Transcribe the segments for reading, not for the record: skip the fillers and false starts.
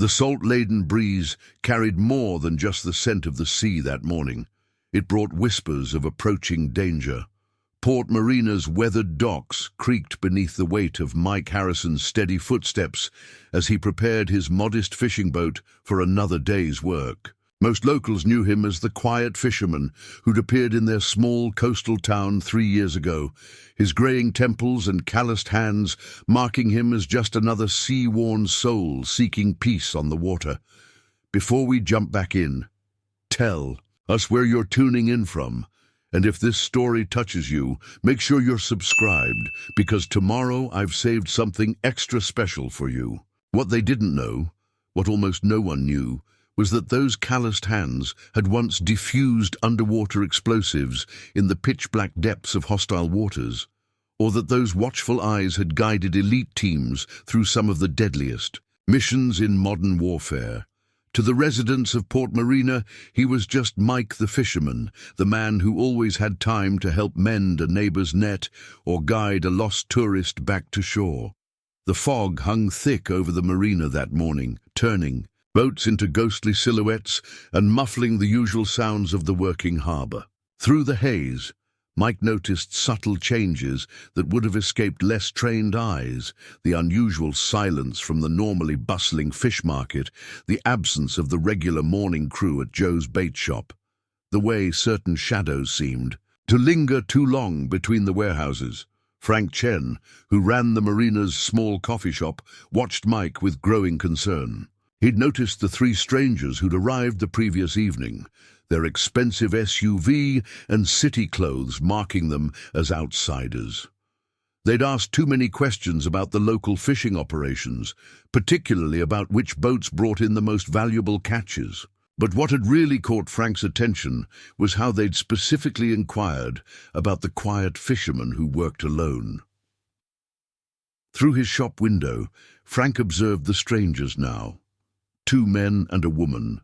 The salt-laden breeze carried more than just the scent of the sea that morning. It brought whispers of approaching danger. Port Marina's weathered docks creaked beneath the weight of Mike Harrison's steady footsteps as he prepared his modest fishing boat for another day's work. Most locals knew him as the quiet fisherman who'd appeared in their small coastal town 3 years ago, his graying temples and calloused hands marking him as just another sea-worn soul seeking peace on the water. Before we jump back in, tell us where you're tuning in from, and if this story touches you, make sure you're subscribed, because tomorrow I've saved something extra special for you. What they didn't know, what almost no one knew, was that those calloused hands had once diffused underwater explosives in the pitch-black depths of hostile waters, or that those watchful eyes had guided elite teams through some of the deadliest missions in modern warfare. To the residents of Port Marina, he was just Mike the fisherman, the man who always had time to help mend a neighbor's net or guide a lost tourist back to shore. The fog hung thick over the marina that morning, turning boats into ghostly silhouettes and muffling the usual sounds of the working harbor. Through the haze, Mike noticed subtle changes that would have escaped less trained eyes: the unusual silence from the normally bustling fish market, the absence of the regular morning crew at Joe's bait shop, the way certain shadows seemed to linger too long between the warehouses. Frank Chen, who ran the marina's small coffee shop, watched Mike with growing concern. He'd noticed the 3 strangers who'd arrived the previous evening, their expensive SUV and city clothes marking them as outsiders. They'd asked too many questions about the local fishing operations, particularly about which boats brought in the most valuable catches. But what had really caught Frank's attention was how they'd specifically inquired about the quiet fisherman who worked alone. Through his shop window, Frank observed the strangers now. 2 men and a woman,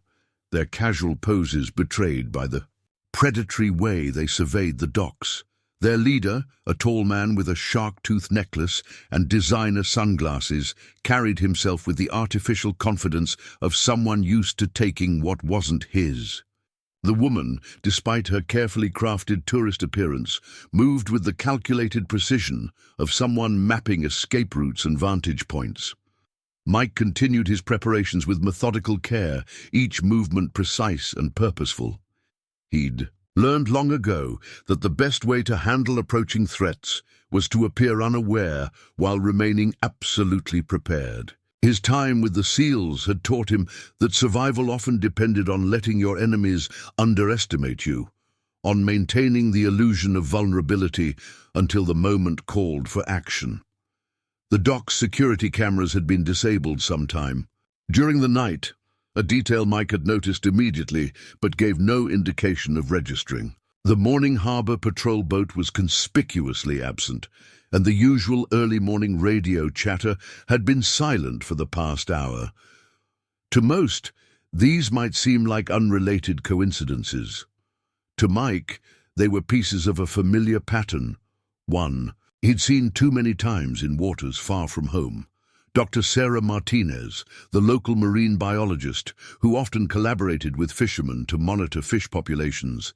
their casual poses betrayed by the predatory way they surveyed the docks. Their leader, a tall man with a shark-tooth necklace and designer sunglasses, carried himself with the artificial confidence of someone used to taking what wasn't his. The woman, despite her carefully crafted tourist appearance, moved with the calculated precision of someone mapping escape routes and vantage points. Mike continued his preparations with methodical care, each movement precise and purposeful. He'd learned long ago that the best way to handle approaching threats was to appear unaware while remaining absolutely prepared. His time with the SEALs had taught him that survival often depended on letting your enemies underestimate you, on maintaining the illusion of vulnerability until the moment called for action. The dock's security cameras had been disabled sometime. During the night, a detail Mike had noticed immediately but gave no indication of registering. The morning harbor patrol boat was conspicuously absent, and the usual early morning radio chatter had been silent for the past hour. To most, these might seem like unrelated coincidences. To Mike, they were pieces of a familiar pattern, one he'd seen too many times in waters far from home. Dr. Sarah Martinez, the local marine biologist who often collaborated with fishermen to monitor fish populations,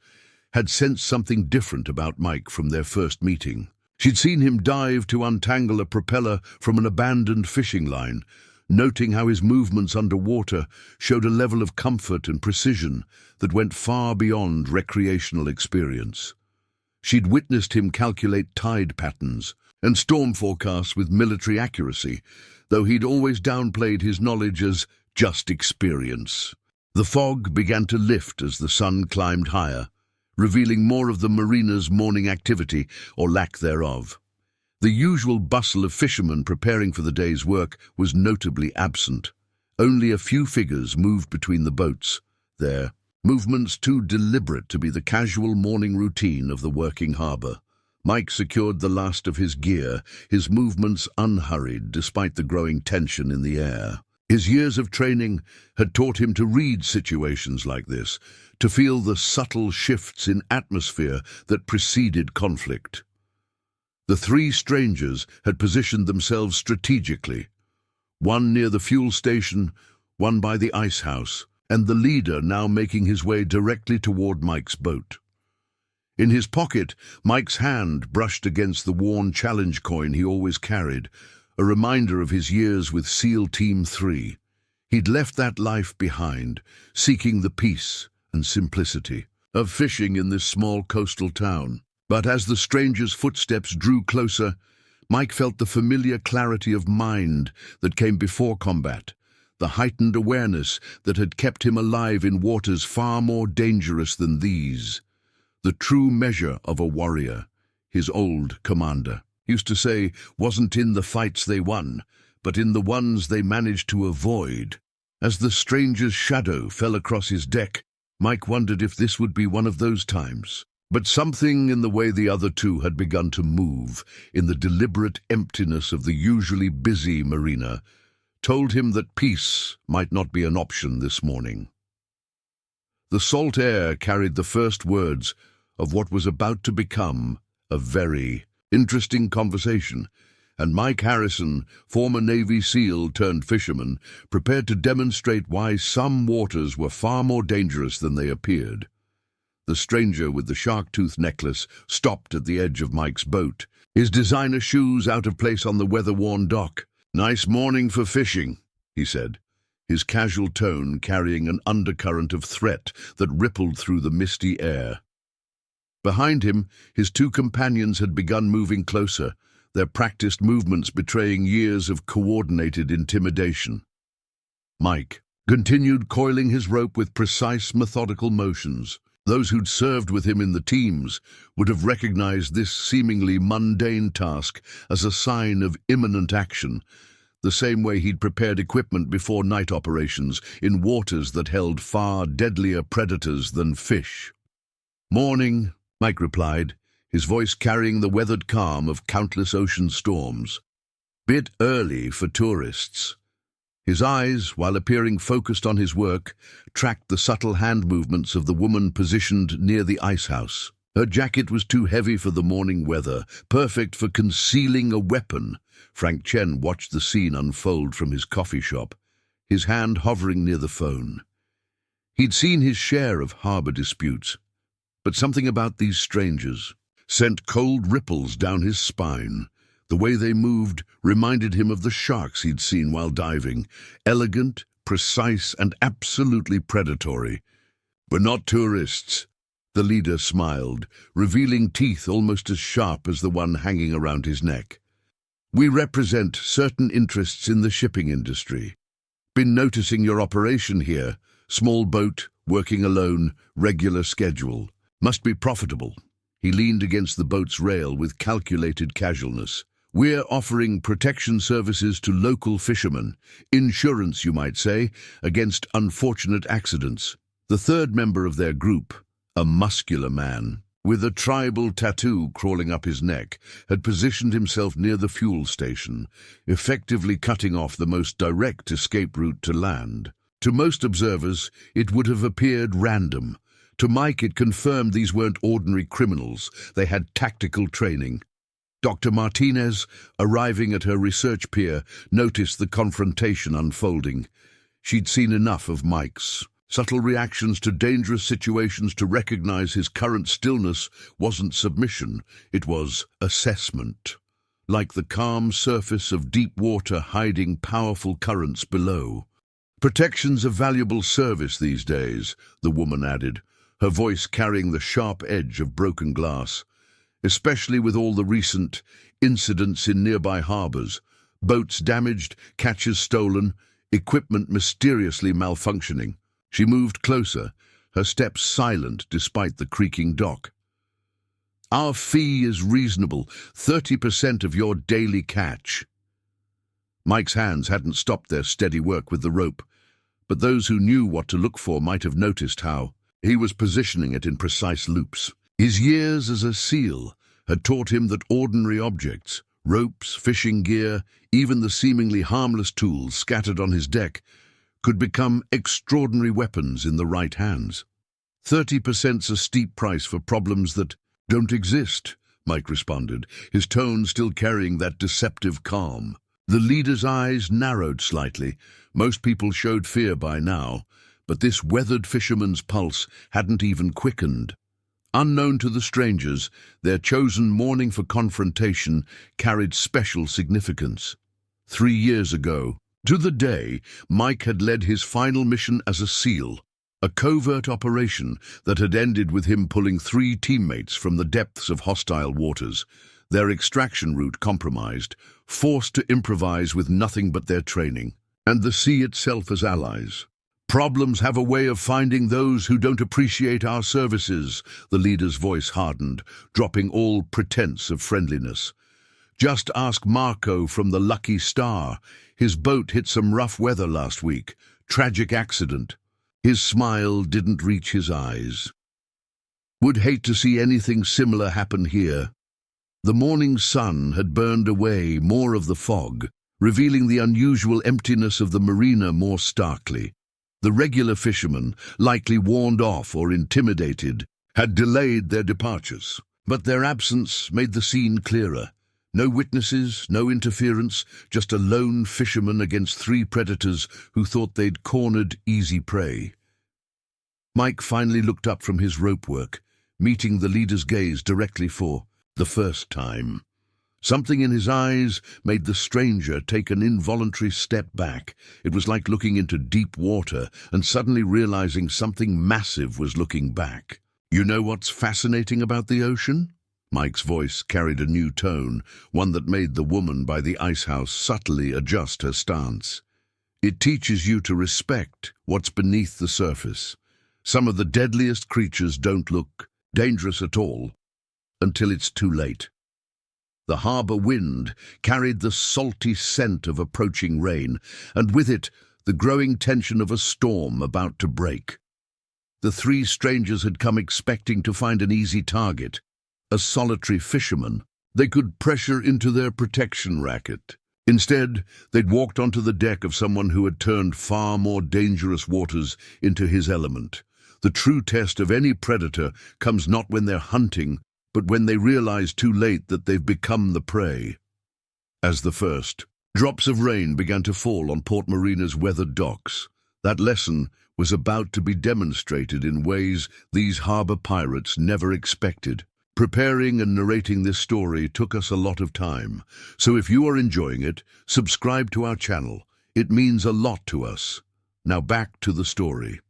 had sensed something different about Mike from their first meeting. She'd seen him dive to untangle a propeller from an abandoned fishing line, noting how his movements underwater showed a level of comfort and precision that went far beyond recreational experience. She'd witnessed him calculate tide patterns and storm forecasts with military accuracy, though he'd always downplayed his knowledge as just experience. The fog began to lift as the sun climbed higher, revealing more of the marina's morning activity or lack thereof. The usual bustle of fishermen preparing for the day's work was notably absent. Only a few figures moved between the boats, their movements too deliberate to be the casual morning routine of the working harbor. Mike secured the last of his gear, his movements unhurried despite the growing tension in the air. His years of training had taught him to read situations like this, to feel the subtle shifts in atmosphere that preceded conflict. The 3 strangers had positioned themselves strategically, one near the fuel station, one by the ice house, and the leader now making his way directly toward Mike's boat. In his pocket, Mike's hand brushed against the worn challenge coin he always carried, a reminder of his years with SEAL Team 3. He'd left that life behind, seeking the peace and simplicity of fishing in this small coastal town. But as the stranger's footsteps drew closer, Mike felt the familiar clarity of mind that came before combat, the heightened awareness that had kept him alive in waters far more dangerous than these. The true measure of a warrior, his old commander, used to say, wasn't in the fights they won, but in the ones they managed to avoid. As the stranger's shadow fell across his deck, Mike wondered if this would be one of those times. But something in the way the other two had begun to move, in the deliberate emptiness of the usually busy marina, told him that peace might not be an option this morning. The salt air carried the first words of what was about to become a very interesting conversation, and Mike Harrison, former Navy SEAL turned fisherman, prepared to demonstrate why some waters were far more dangerous than they appeared. The stranger with the shark-tooth necklace stopped at the edge of Mike's boat, his designer shoes out of place on the weather-worn dock. "Nice morning for fishing," he said, his casual tone carrying an undercurrent of threat that rippled through the misty air. Behind him, his two companions had begun moving closer, their practiced movements betraying years of coordinated intimidation. Mike continued coiling his rope with precise, methodical motions. Those who'd served with him in the teams would have recognized this seemingly mundane task as a sign of imminent action, the same way he'd prepared equipment before night operations in waters that held far deadlier predators than fish. "Morning," Mike replied, his voice carrying the weathered calm of countless ocean storms. "Bit early for tourists." His eyes, while appearing focused on his work, tracked the subtle hand movements of the woman positioned near the ice house. Her jacket was too heavy for the morning weather, perfect for concealing a weapon. Frank Chen watched the scene unfold from his coffee shop, his hand hovering near the phone. He'd seen his share of harbor disputes, but something about these strangers sent cold ripples down his spine. The way they moved reminded him of the sharks he'd seen while diving, elegant, precise, and absolutely predatory. "We're not tourists," the leader smiled, revealing teeth almost as sharp as the one hanging around his neck. "We represent certain interests in the shipping industry. Been noticing your operation here. Small boat, working alone, regular schedule. Must be profitable." He leaned against the boat's rail with calculated casualness. "We're offering protection services to local fishermen, insurance, you might say, against unfortunate accidents." The third member of their group, a muscular man with a tribal tattoo crawling up his neck, had positioned himself near the fuel station, effectively cutting off the most direct escape route to land. To most observers, it would have appeared random. To Mike, it confirmed these weren't ordinary criminals. They had tactical training. Dr. Martinez, arriving at her research pier, noticed the confrontation unfolding. She'd seen enough of Mike's subtle reactions to dangerous situations to recognize his current stillness wasn't submission, it was assessment. Like the calm surface of deep water hiding powerful currents below. "Protection's a valuable service these days," the woman added, her voice carrying the sharp edge of broken glass. "Especially with all the recent incidents in nearby harbors. Boats damaged, catches stolen, equipment mysteriously malfunctioning." She moved closer, her steps silent despite the creaking dock. "Our fee is reasonable, 30% of your daily catch." Mike's hands hadn't stopped their steady work with the rope, but those who knew what to look for might have noticed how he was positioning it in precise loops. His years as a SEAL had taught him that ordinary objects, ropes, fishing gear, even the seemingly harmless tools scattered on his deck, could become extraordinary weapons in the right hands. 30%'s a steep price for problems that don't exist, Mike responded, his tone still carrying that deceptive calm. The leader's eyes narrowed slightly. Most people showed fear by now, but this weathered fisherman's pulse hadn't even quickened. Unknown to the strangers, their chosen morning for confrontation carried special significance. 3 years ago, to the day, Mike had led his final mission as a SEAL, a covert operation that had ended with him pulling 3 teammates from the depths of hostile waters, their extraction route compromised, forced to improvise with nothing but their training, and the sea itself as allies. Problems have a way of finding those who don't appreciate our services, the leader's voice hardened, dropping all pretense of friendliness. Just ask Marco from the Lucky Star. His boat hit some rough weather last week. Tragic accident. His smile didn't reach his eyes. Would hate to see anything similar happen here. The morning sun had burned away more of the fog, revealing the unusual emptiness of the marina more starkly. The regular fishermen, likely warned off or intimidated, had delayed their departures, but their absence made the scene clearer. No witnesses, no interference, just a lone fisherman against 3 predators who thought they'd cornered easy prey. Mike finally looked up from his rope work, meeting the leader's gaze directly for the first time. Something in his eyes made the stranger take an involuntary step back. It was like looking into deep water and suddenly realizing something massive was looking back. You know what's fascinating about the ocean? Mike's voice carried a new tone, one that made the woman by the icehouse subtly adjust her stance. It teaches you to respect what's beneath the surface. Some of the deadliest creatures don't look dangerous at all until it's too late. The harbor wind carried the salty scent of approaching rain, and with it, the growing tension of a storm about to break. The 3 strangers had come expecting to find an easy target, a solitary fisherman they could pressure into their protection racket. Instead, they'd walked onto the deck of someone who had turned far more dangerous waters into his element. The true test of any predator comes not when they're hunting, but when they realize too late that they've become the prey. As the first drops of rain began to fall on Port Marina's weathered docks, that lesson was about to be demonstrated in ways these harbor pirates never expected. Preparing and narrating this story took us a lot of time, so if you are enjoying it, subscribe to our channel. It means a lot to us. Now back to the story.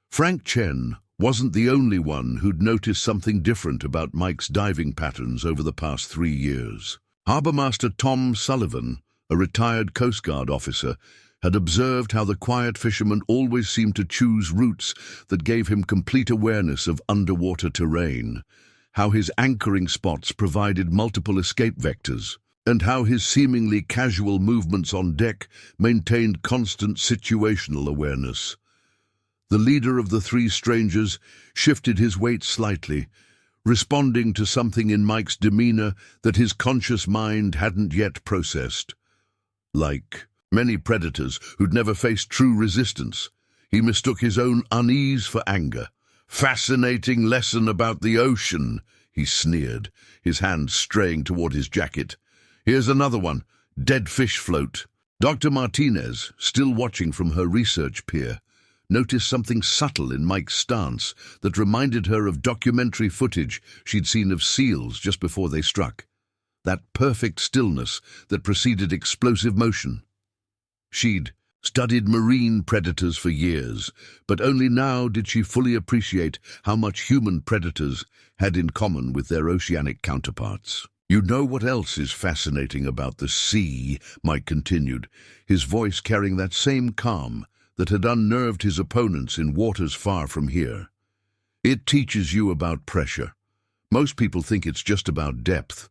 Frank Chen wasn't the only one who'd noticed something different about Mike's diving patterns over the past 3 years. Harbourmaster Tom Sullivan, a retired Coast Guard officer, had observed how the quiet fisherman always seemed to choose routes that gave him complete awareness of underwater terrain, how his anchoring spots provided multiple escape vectors, and how his seemingly casual movements on deck maintained constant situational awareness. The leader of the 3 strangers shifted his weight slightly, responding to something in Mike's demeanor that his conscious mind hadn't yet processed. Like many predators who'd never faced true resistance, he mistook his own unease for anger. "Fascinating lesson about the ocean," he sneered, his hand straying toward his jacket. "Here's another one, dead fish float." Dr. Martinez, still watching from her research pier, noticed something subtle in Mike's stance that reminded her of documentary footage she'd seen of seals just before they struck. That perfect stillness that preceded explosive motion. She'd studied marine predators for years, but only now did she fully appreciate how much human predators had in common with their oceanic counterparts. "You know what else is fascinating about the sea?" Mike continued, his voice carrying that same calm that had unnerved his opponents in waters far from here. "It teaches you about pressure. Most people think it's just about depth,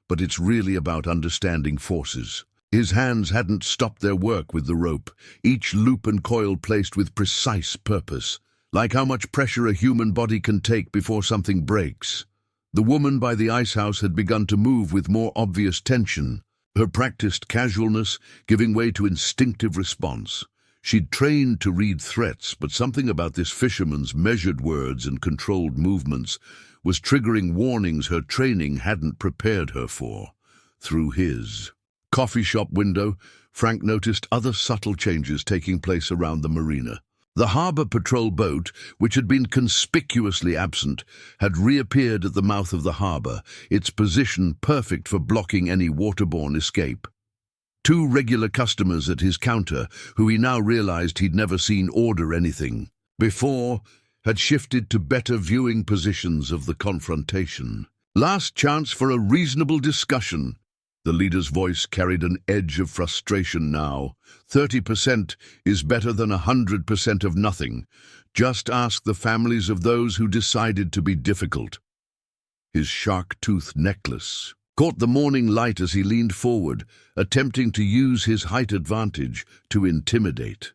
but it's really about understanding forces." His hands hadn't stopped their work with the rope, each loop and coil placed with precise purpose, like how much pressure a human body can take before something breaks. The woman by the icehouse had begun to move with more obvious tension, her practiced casualness giving way to instinctive response. She'd trained to read threats, but something about this fisherman's measured words and controlled movements was triggering warnings her training hadn't prepared her for. Through his coffee shop window, Frank noticed other subtle changes taking place around the marina. The harbour patrol boat, which had been conspicuously absent, had reappeared at the mouth of the harbour, its position perfect for blocking any waterborne escape. Two regular customers at his counter, who he now realized he'd never seen order anything before, had shifted to better viewing positions of the confrontation. "Last chance for a reasonable discussion." The leader's voice carried an edge of frustration now. 30% is better than 100% of nothing. Just ask the families of those who decided to be difficult. His shark-tooth necklace caught the morning light as he leaned forward, attempting to use his height advantage to intimidate.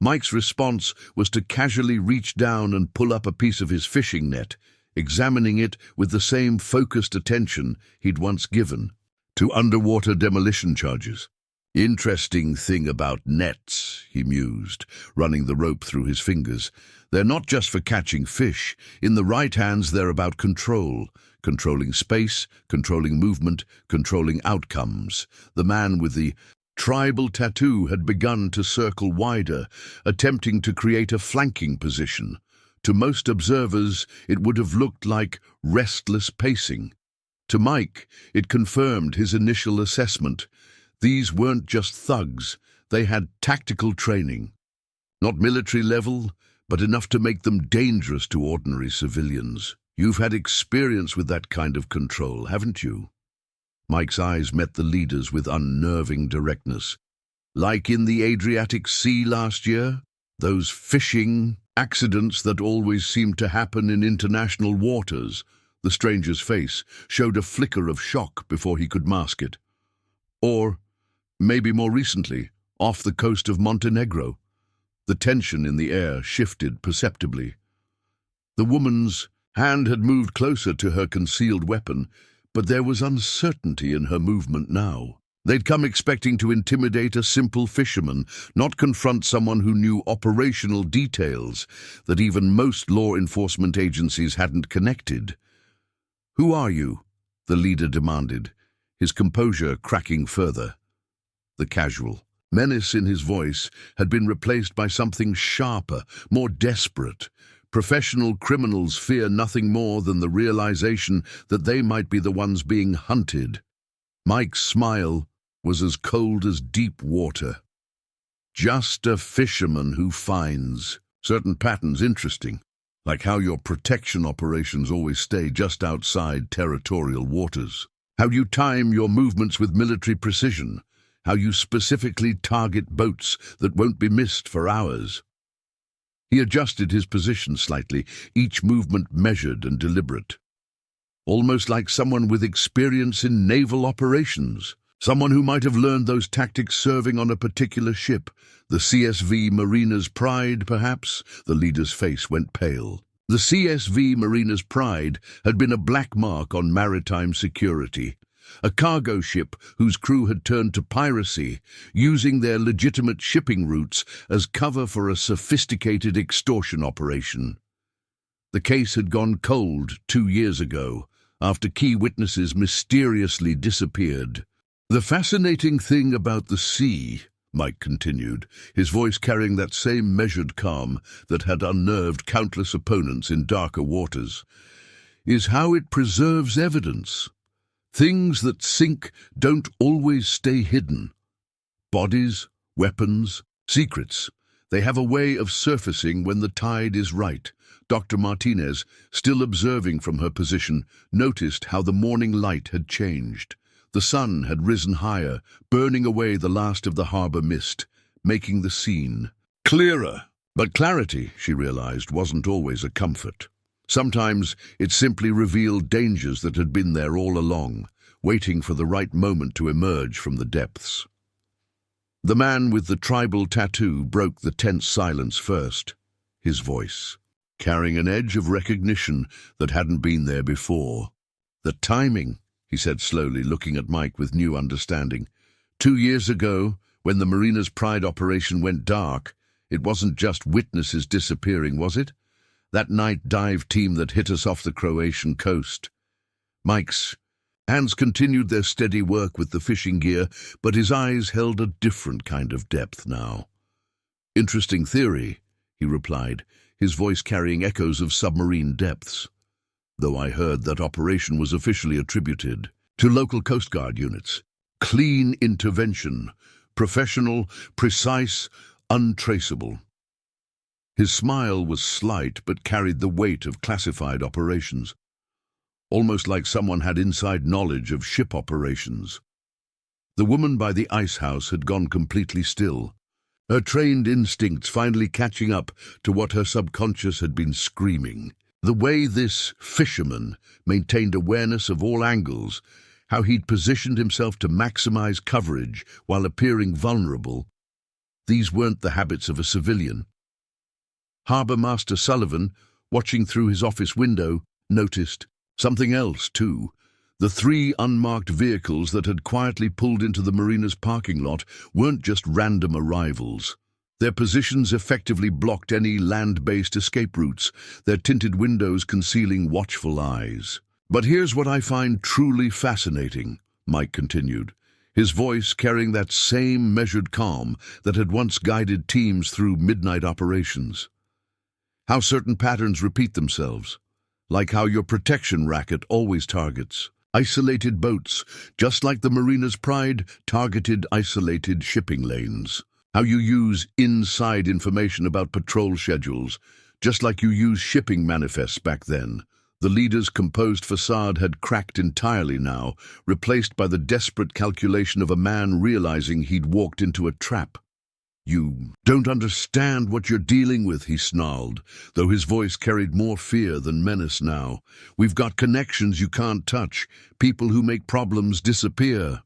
Mike's response was to casually reach down and pull up a piece of his fishing net, examining it with the same focused attention he'd once given to underwater demolition charges. "Interesting thing about nets," he mused, running the rope through his fingers. "They're not just for catching fish. In the right hands, they're about control. Controlling space, controlling movement, controlling outcomes." The man with the tribal tattoo had begun to circle wider, attempting to create a flanking position. To most observers, it would have looked like restless pacing. To Mike, it confirmed his initial assessment. These weren't just thugs, they had tactical training. Not military level, but enough to make them dangerous to ordinary civilians. "You've had experience with that kind of control, haven't you?" Mike's eyes met the leader's with unnerving directness. "Like in the Adriatic Sea last year? Those fishing accidents that always seem to happen in international waters?" The stranger's face showed a flicker of shock before he could mask it. "Or, maybe more recently, off the coast of Montenegro?" The tension in the air shifted perceptibly. The woman's hand had moved closer to her concealed weapon, but there was uncertainty in her movement now. They'd come expecting to intimidate a simple fisherman, not confront someone who knew operational details that even most law enforcement agencies hadn't connected. "Who are you?" the leader demanded, his composure cracking further. The casual menace in his voice had been replaced by something sharper, more desperate. Professional criminals fear nothing more than the realization that they might be the ones being hunted. Mike's smile was as cold as deep water. "Just a fisherman who finds certain patterns interesting, like how your protection operations always stay just outside territorial waters, how you time your movements with military precision, how you specifically target boats that won't be missed for hours." He adjusted his position slightly, each movement measured and deliberate. Almost like someone with experience in naval operations, someone who might have learned those tactics serving on a particular ship. The CSV Marina's Pride, perhaps? The leader's face went pale. The CSV Marina's Pride had been a black mark on maritime security. A cargo ship whose crew had turned to piracy, using their legitimate shipping routes as cover for a sophisticated extortion operation. The case had gone cold 2 years ago, after key witnesses mysteriously disappeared. "The fascinating thing about the sea," Mike continued, his voice carrying that same measured calm that had unnerved countless opponents in darker waters, "is how it preserves evidence. Things that sink don't always stay hidden. Bodies, weapons, secrets. They have a way of surfacing when the tide is right." Dr. Martinez, still observing from her position, noticed how the morning light had changed. The sun had risen higher, burning away the last of the harbour mist, making the scene clearer. But clarity, she realized, wasn't always a comfort. Sometimes it simply revealed dangers that had been there all along, waiting for the right moment to emerge from the depths. The man with the tribal tattoo broke the tense silence first, his voice carrying an edge of recognition that hadn't been there before. "The timing," he said slowly, looking at Mike with new understanding. 2 years ago, when the Marina's Pride operation went dark, it wasn't just witnesses disappearing, was it? That night dive team that hit us off the Croatian coast. Mike's Hands continued their steady work with the fishing gear, but his eyes held a different kind of depth now. "Interesting theory," he replied, his voice carrying echoes of submarine depths. "Though I heard that operation was officially attributed to local Coast Guard units. Clean intervention, professional, precise, untraceable." His smile was slight but carried the weight of classified operations, almost like someone had inside knowledge of ship operations. The woman by the ice house had gone completely still, her trained instincts finally catching up to what her subconscious had been screaming. The way this fisherman maintained awareness of all angles, how he'd positioned himself to maximize coverage while appearing vulnerable, these weren't the habits of a civilian. Harbour Master Sullivan, watching through his office window, noticed something else too. The 3 unmarked vehicles that had quietly pulled into the marina's parking lot weren't just random arrivals. Their positions effectively blocked any land-based escape routes, their tinted windows concealing watchful eyes. "But here's what I find truly fascinating," Mike continued, his voice carrying that same measured calm that had once guided teams through midnight operations. "How certain patterns repeat themselves, like how your protection racket always targets isolated boats, just like the Marina's Pride targeted isolated shipping lanes. How you use inside information about patrol schedules, just like you used shipping manifests back then." The leader's composed facade had cracked entirely now, replaced by the desperate calculation of a man realizing he'd walked into a trap. "You don't understand what you're dealing with," he snarled, though his voice carried more fear than menace now. "We've got connections you can't touch, people who make problems disappear."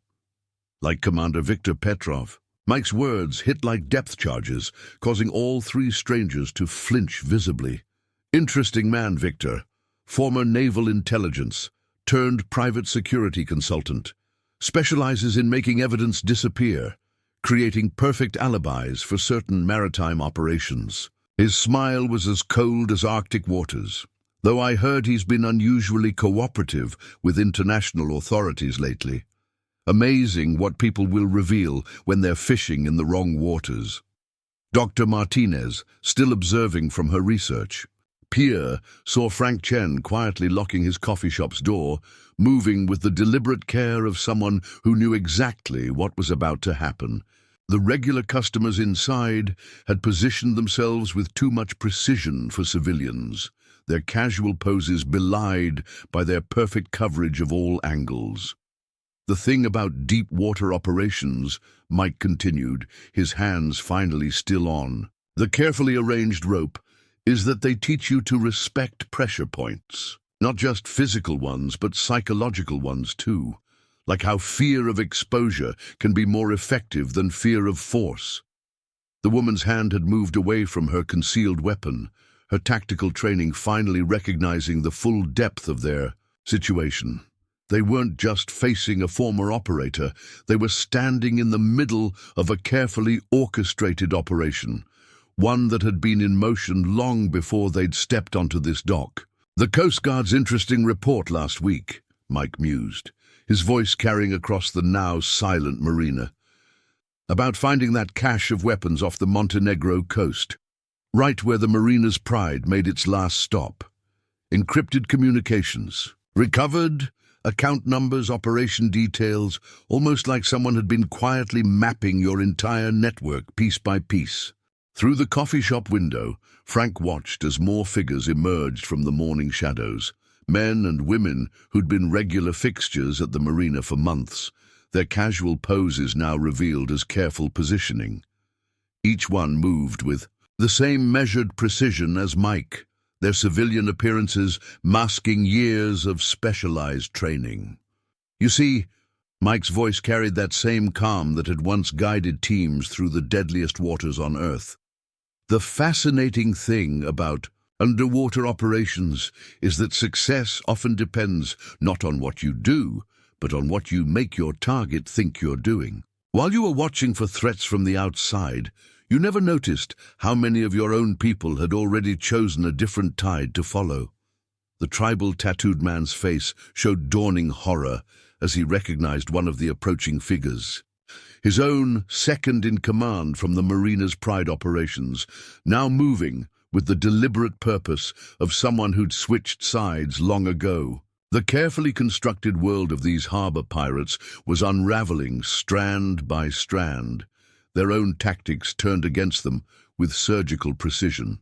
Like Commander Viktor Petrov. Mike's words hit like depth charges, causing all 3 strangers to flinch visibly. "Interesting man, Victor. Former naval intelligence, turned private security consultant. Specializes in making evidence disappear, creating perfect alibis for certain maritime operations." His smile was as cold as Arctic waters. "Though I heard he's been unusually cooperative with international authorities lately. Amazing what people will reveal when they're fishing in the wrong waters." Dr. Martinez, still observing from her research. Pierre saw Frank Chen quietly locking his coffee shop's door, moving with the deliberate care of someone who knew exactly what was about to happen. The regular customers inside had positioned themselves with too much precision for civilians, their casual poses belied by their perfect coverage of all angles. "The thing about deep water operations," Mike continued, his hands finally still on the carefully arranged rope, "is that they teach you to respect pressure points. Not just physical ones, but psychological ones too. Like how fear of exposure can be more effective than fear of force." The woman's hand had moved away from her concealed weapon, her tactical training finally recognizing the full depth of their situation. They weren't just facing a former operator, they were standing in the middle of a carefully orchestrated operation, one that had been in motion long before they'd stepped onto this dock. "The Coast Guard's interesting report last week," Mike mused, his voice carrying across the now silent marina, "about finding that cache of weapons off the Montenegro coast, right where the Marina's Pride made its last stop. Encrypted communications, recovered account numbers, operation details, almost like someone had been quietly mapping your entire network piece by piece." Through the coffee shop window, Frank watched as more figures emerged from the morning shadows, men and women who'd been regular fixtures at the marina for months, their casual poses now revealed as careful positioning. Each one moved with the same measured precision as Mike, their civilian appearances masking years of specialized training. "You see," Mike's voice carried that same calm that had once guided teams through the deadliest waters on Earth. "The fascinating thing about underwater operations is that success often depends not on what you do, but on what you make your target think you're doing. While you were watching for threats from the outside, you never noticed how many of your own people had already chosen a different tide to follow." The tribal tattooed man's face showed dawning horror as he recognized one of the approaching figures. His own second-in-command from the Marina's Pride operations, now moving with the deliberate purpose of someone who'd switched sides long ago. The carefully constructed world of these harbor pirates was unraveling strand by strand, their own tactics turned against them with surgical precision.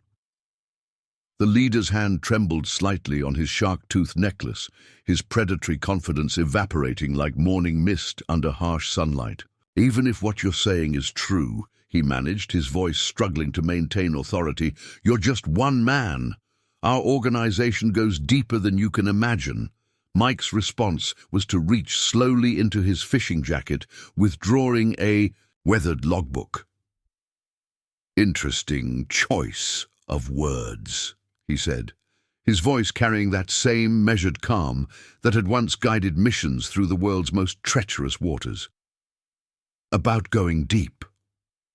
The leader's hand trembled slightly on his shark-tooth necklace, his predatory confidence evaporating like morning mist under harsh sunlight. "Even if what you're saying is true," he managed, his voice struggling to maintain authority, "you're just one man. Our organization goes deeper than you can imagine." Mike's response was to reach slowly into his fishing jacket, withdrawing a weathered logbook. "Interesting choice of words," he said, his voice carrying that same measured calm that had once guided missions through the world's most treacherous waters. "About going deep.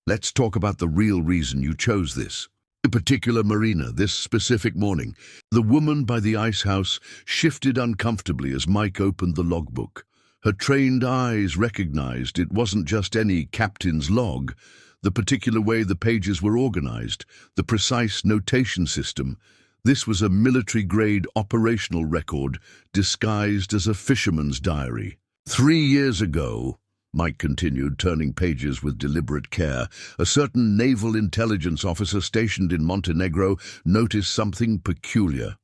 Let's talk about the real reason you chose this particular marina this specific morning." The woman by the ice house shifted uncomfortably as Mike opened the logbook. Her trained eyes recognized it wasn't just any captain's log. The particular way the pages were organized, the precise notation system. This was a military-grade operational record disguised as a fisherman's diary. 3 years ago, Mike continued, turning pages with deliberate care, a certain naval intelligence officer stationed in Montenegro noticed something peculiar.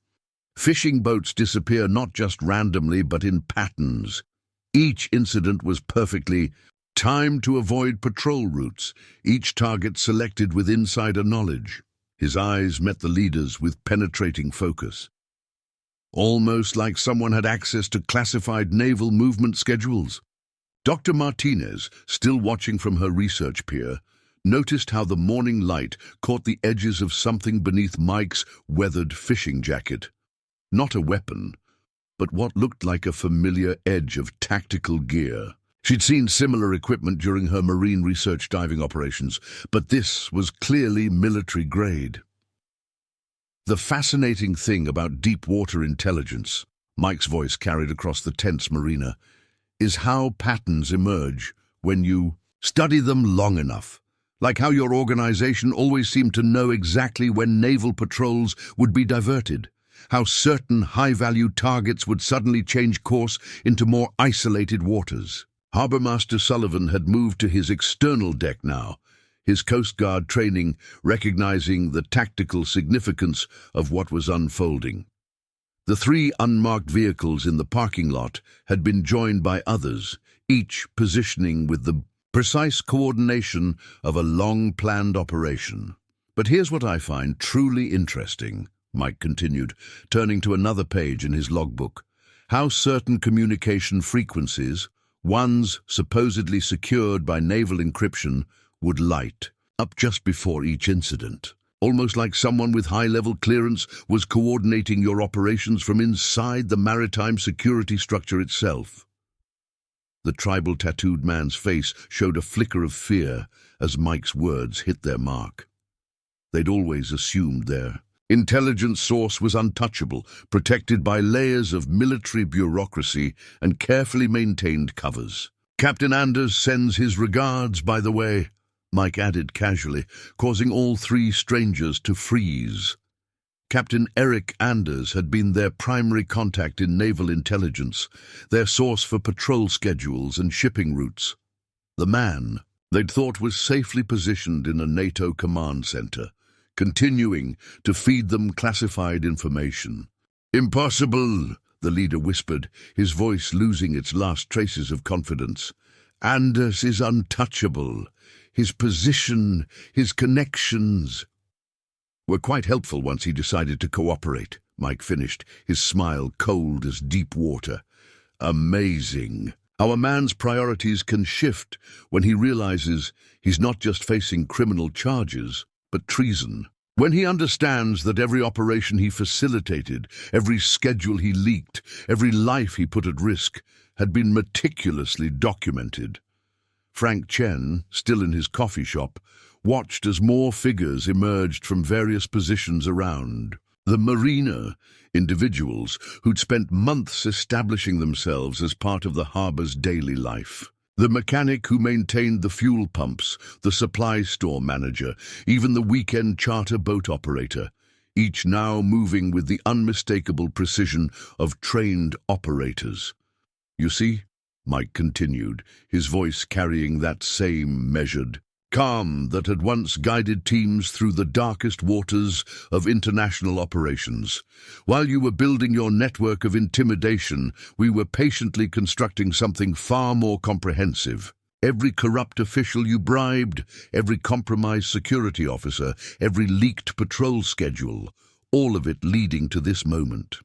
Fishing boats disappear not just randomly but in patterns. Each incident was perfectly timed to avoid patrol routes, each target selected with insider knowledge. His eyes met the leader's with penetrating focus. Almost like someone had access to classified naval movement schedules. Dr. Martinez, still watching from her research pier, noticed how the morning light caught the edges of something beneath Mike's weathered fishing jacket. Not a weapon, but what looked like a familiar edge of tactical gear. She'd seen similar equipment during her marine research diving operations, but this was clearly military grade. "The fascinating thing about deep water intelligence," Mike's voice carried across the tense marina, "is how patterns emerge when you study them long enough. Like how your organization always seemed to know exactly when naval patrols would be diverted. How certain high-value targets would suddenly change course into more isolated waters." Harbourmaster Sullivan had moved to his external deck now, his Coast Guard training recognizing the tactical significance of what was unfolding. The 3 unmarked vehicles in the parking lot had been joined by others, each positioning with the precise coordination of a long-planned operation. "But here's what I find truly interesting," Mike continued, turning to another page in his logbook. "How certain communication frequencies, ones supposedly secured by naval encryption, would light up just before each incident. Almost like someone with high-level clearance was coordinating your operations from inside the maritime security structure itself." The tribal tattooed man's face showed a flicker of fear as Mike's words hit their mark. They'd always assumed their intelligence source was untouchable, protected by layers of military bureaucracy and carefully maintained covers. "Captain Anders sends his regards, by the way," Mike added casually, causing all 3 strangers to freeze. Captain Eric Anders had been their primary contact in naval intelligence, their source for patrol schedules and shipping routes. The man they'd thought was safely positioned in a NATO command center, continuing to feed them classified information. "Impossible," the leader whispered, his voice losing its last traces of confidence. "Anders is untouchable. His position, his connections were quite helpful once he decided to cooperate," Mike finished, his smile cold as deep water. "Amazing how a man's priorities can shift when he realizes he's not just facing criminal charges, but treason. When he understands that every operation he facilitated, every schedule he leaked, every life he put at risk, had been meticulously documented." Frank Chen, still in his coffee shop, watched as more figures emerged from various positions around. The marina, individuals who'd spent months establishing themselves as part of the harbor's daily life. The mechanic who maintained the fuel pumps, the supply store manager, even the weekend charter boat operator, each now moving with the unmistakable precision of trained operators. "You see," Mike continued, his voice carrying that same measured calm that had once guided teams through the darkest waters of international operations. "While you were building your network of intimidation, we were patiently constructing something far more comprehensive. Every corrupt official you bribed, every compromised security officer, every leaked patrol schedule, all of it leading to this moment."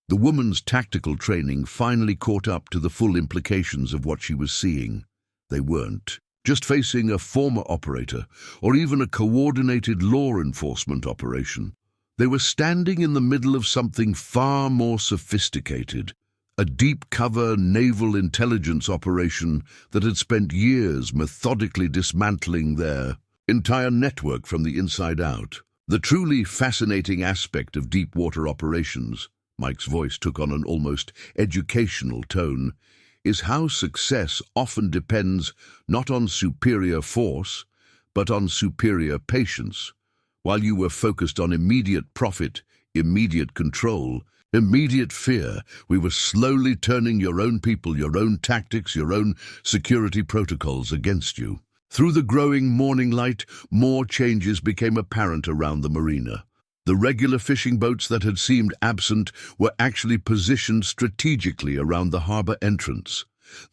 The woman's tactical training finally caught up to the full implications of what she was seeing. They weren't just facing a former operator or even a coordinated law enforcement operation. They were standing in the middle of something far more sophisticated, a deep-cover naval intelligence operation that had spent years methodically dismantling their entire network from the inside out. The truly fascinating aspect of deep-water operations, Mike's voice took on an almost educational tone, is how success often depends not on superior force, but on superior patience. While you were focused on immediate profit, immediate control, immediate fear, we were slowly turning your own people, your own tactics, your own security protocols against you. Through the growing morning light, more changes became apparent around the marina. The regular fishing boats that had seemed absent were actually positioned strategically around the harbor entrance.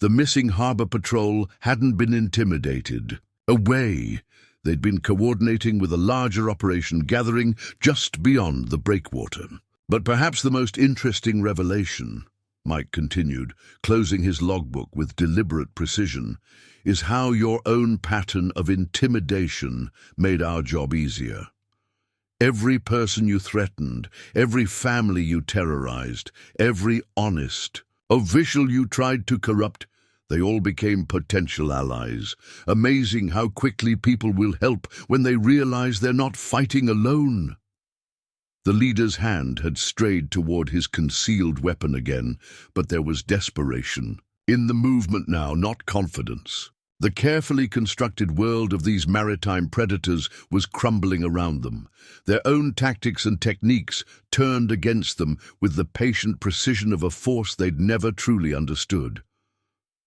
The missing harbor patrol hadn't been intimidated away. They'd been coordinating with a larger operation gathering just beyond the breakwater. But perhaps the most interesting revelation, Mike continued, closing his logbook with deliberate precision, is how your own pattern of intimidation made our job easier. Every person you threatened, every family you terrorized, every honest official you tried to corrupt, they all became potential allies. Amazing how quickly people will help when they realize they're not fighting alone. The leader's hand had strayed toward his concealed weapon again, but there was desperation in the movement now, not confidence. The carefully constructed world of these maritime predators was crumbling around them. Their own tactics and techniques turned against them with the patient precision of a force they'd never truly understood.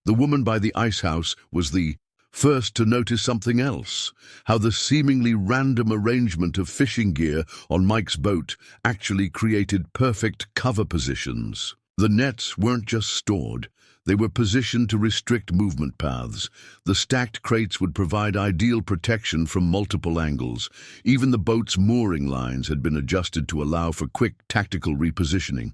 The woman by the ice house was the first to notice something else, how the seemingly random arrangement of fishing gear on Mike's boat actually created perfect cover positions. The nets weren't just stored. They were positioned to restrict movement paths. The stacked crates would provide ideal protection from multiple angles. Even the boat's mooring lines had been adjusted to allow for quick tactical repositioning.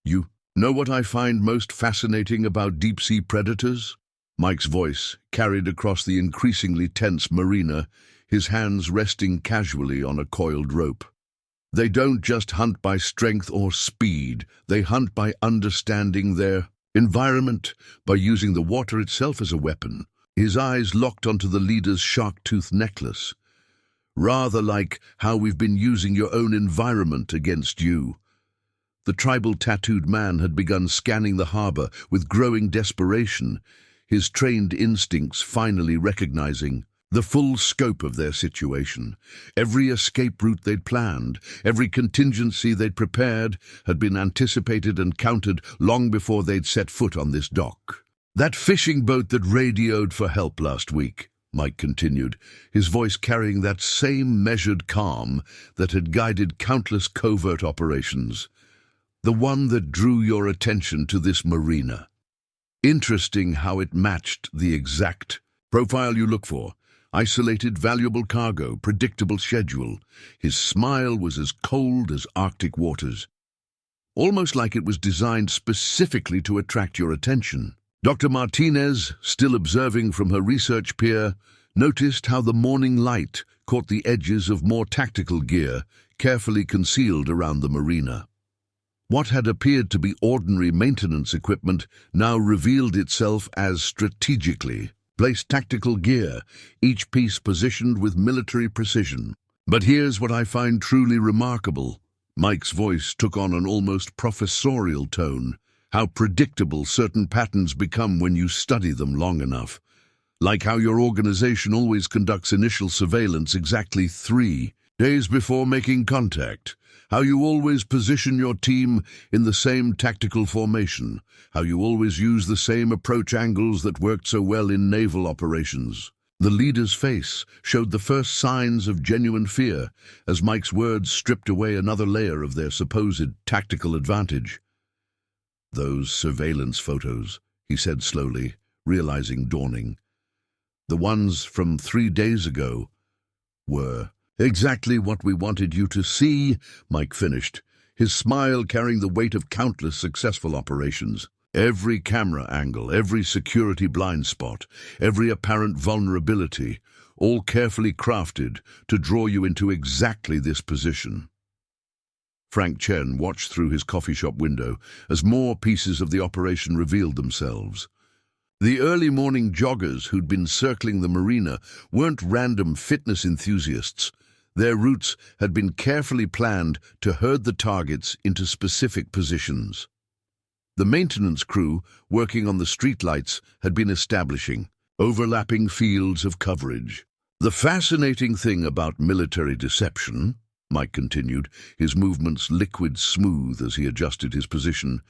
"You know what I find most fascinating about deep-sea predators?" Mike's voice carried across the increasingly tense marina, his hands resting casually on a coiled rope. "They don't just hunt by strength or speed. They hunt by understanding their environment, by using the water itself as a weapon." His eyes locked onto the leader's shark-tooth necklace. "Rather like how we've been using your own environment against you." The tribal tattooed man had begun scanning the harbor with growing desperation, his trained instincts finally recognizing the full scope of their situation. Every escape route they'd planned, every contingency they'd prepared, had been anticipated and countered long before they'd set foot on this dock. "That fishing boat that radioed for help last week," Mike continued, his voice carrying that same measured calm that had guided countless covert operations. "The one that drew your attention to this marina. Interesting how it matched the exact profile you look for. Isolated, valuable cargo, predictable schedule." His smile was as cold as Arctic waters, almost like it was designed specifically to attract your attention. Dr. Martinez, still observing from her research pier, noticed how the morning light caught the edges of more tactical gear carefully concealed around the marina. What had appeared to be ordinary maintenance equipment now revealed itself as strategically placed tactical gear, each piece positioned with military precision. "But here's what I find truly remarkable," Mike's voice took on an almost professorial tone. How predictable certain patterns become when you study them long enough. Like how your organization always conducts initial surveillance exactly 3 days before making contact. How you always position your team in the same tactical formation. How you always use the same approach angles that worked so well in naval operations. The leader's face showed the first signs of genuine fear as Mike's words stripped away another layer of their supposed tactical advantage. "Those surveillance photos," he said slowly, realizing dawning. "The ones from 3 days ago were exactly what we wanted you to see," Mike finished, his smile carrying the weight of countless successful operations. Every camera angle, every security blind spot, every apparent vulnerability, all carefully crafted to draw you into exactly this position. Frank Chen watched through his coffee shop window as more pieces of the operation revealed themselves. The early morning joggers who'd been circling the marina weren't random fitness enthusiasts. Their routes had been carefully planned to herd the targets into specific positions. The maintenance crew working on the streetlights had been establishing overlapping fields of coverage. "The fascinating thing about military deception," Mike continued, his movements liquid smooth as he adjusted his position,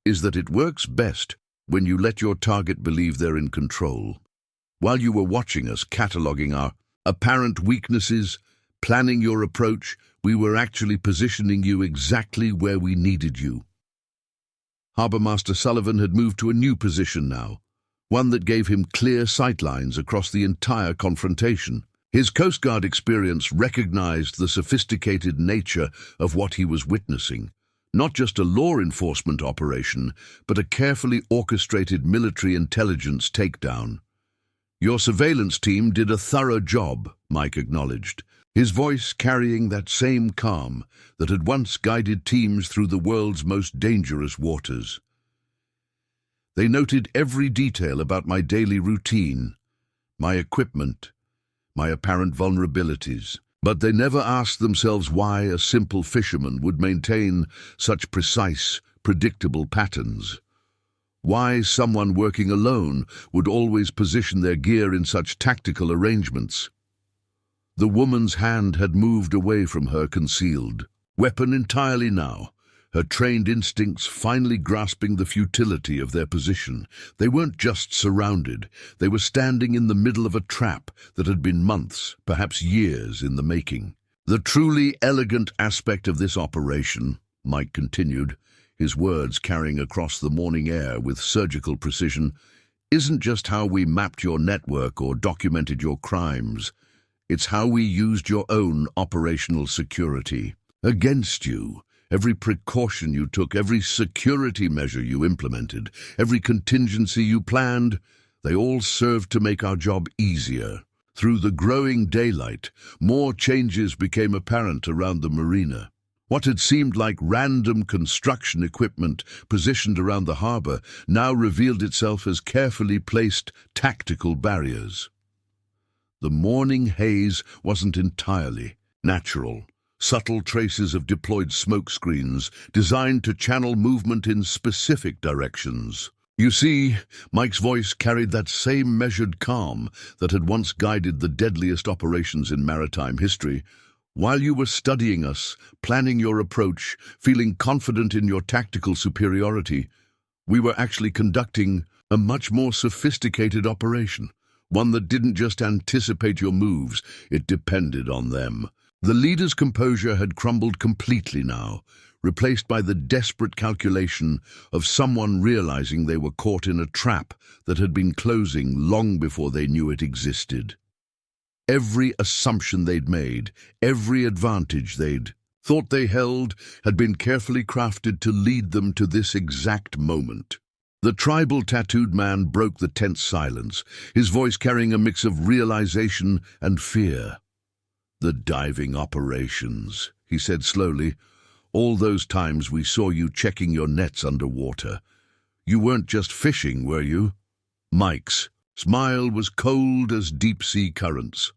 "is that it works best when you let your target believe they're in control. While you were watching us cataloging our apparent weaknesses, planning your approach, we were actually positioning you exactly where we needed you." Harbour Master Sullivan had moved to a new position now, one that gave him clear sightlines across the entire confrontation. His Coast Guard experience recognized the sophisticated nature of what he was witnessing. Not just a law enforcement operation, but a carefully orchestrated military intelligence takedown. "Your surveillance team did a thorough job," Mike acknowledged, his voice carrying that same calm that had once guided teams through the world's most dangerous waters. "They noted every detail about my daily routine, my equipment, my apparent vulnerabilities. But they never asked themselves why a simple fisherman would maintain such precise, predictable patterns. Why someone working alone would always position their gear in such tactical arrangements. The woman's hand had moved away from her concealed weapon entirely now, her trained instincts finally grasping the futility of their position. They weren't just surrounded, they were standing in the middle of a trap that had been months, perhaps years, in the making. "The truly elegant aspect of this operation," Mike continued, his words carrying across the morning air with surgical precision, "isn't just how we mapped your network or documented your crimes. It's how we used your own operational security against you. Every precaution you took, every security measure you implemented, every contingency you planned, they all served to make our job easier." Through the growing daylight, more changes became apparent around the marina. What had seemed like random construction equipment positioned around the harbor now revealed itself as carefully placed tactical barriers. The morning haze wasn't entirely natural. Subtle traces of deployed smoke screens designed to channel movement in specific directions. "You see," Mike's voice carried that same measured calm that had once guided the deadliest operations in maritime history. "While you were studying us, planning your approach, feeling confident in your tactical superiority, we were actually conducting a much more sophisticated operation, one that didn't just anticipate your moves, it depended on them." The leader's composure had crumbled completely now, replaced by the desperate calculation of someone realizing they were caught in a trap that had been closing long before they knew it existed. Every assumption they'd made, every advantage they'd thought they held, had been carefully crafted to lead them to this exact moment. The tribal tattooed man broke the tense silence, his voice carrying a mix of realization and fear. "The diving operations," he said slowly. "All those times we saw you checking your nets underwater. You weren't just fishing, were you?" Mike's smile was cold as deep-sea currents.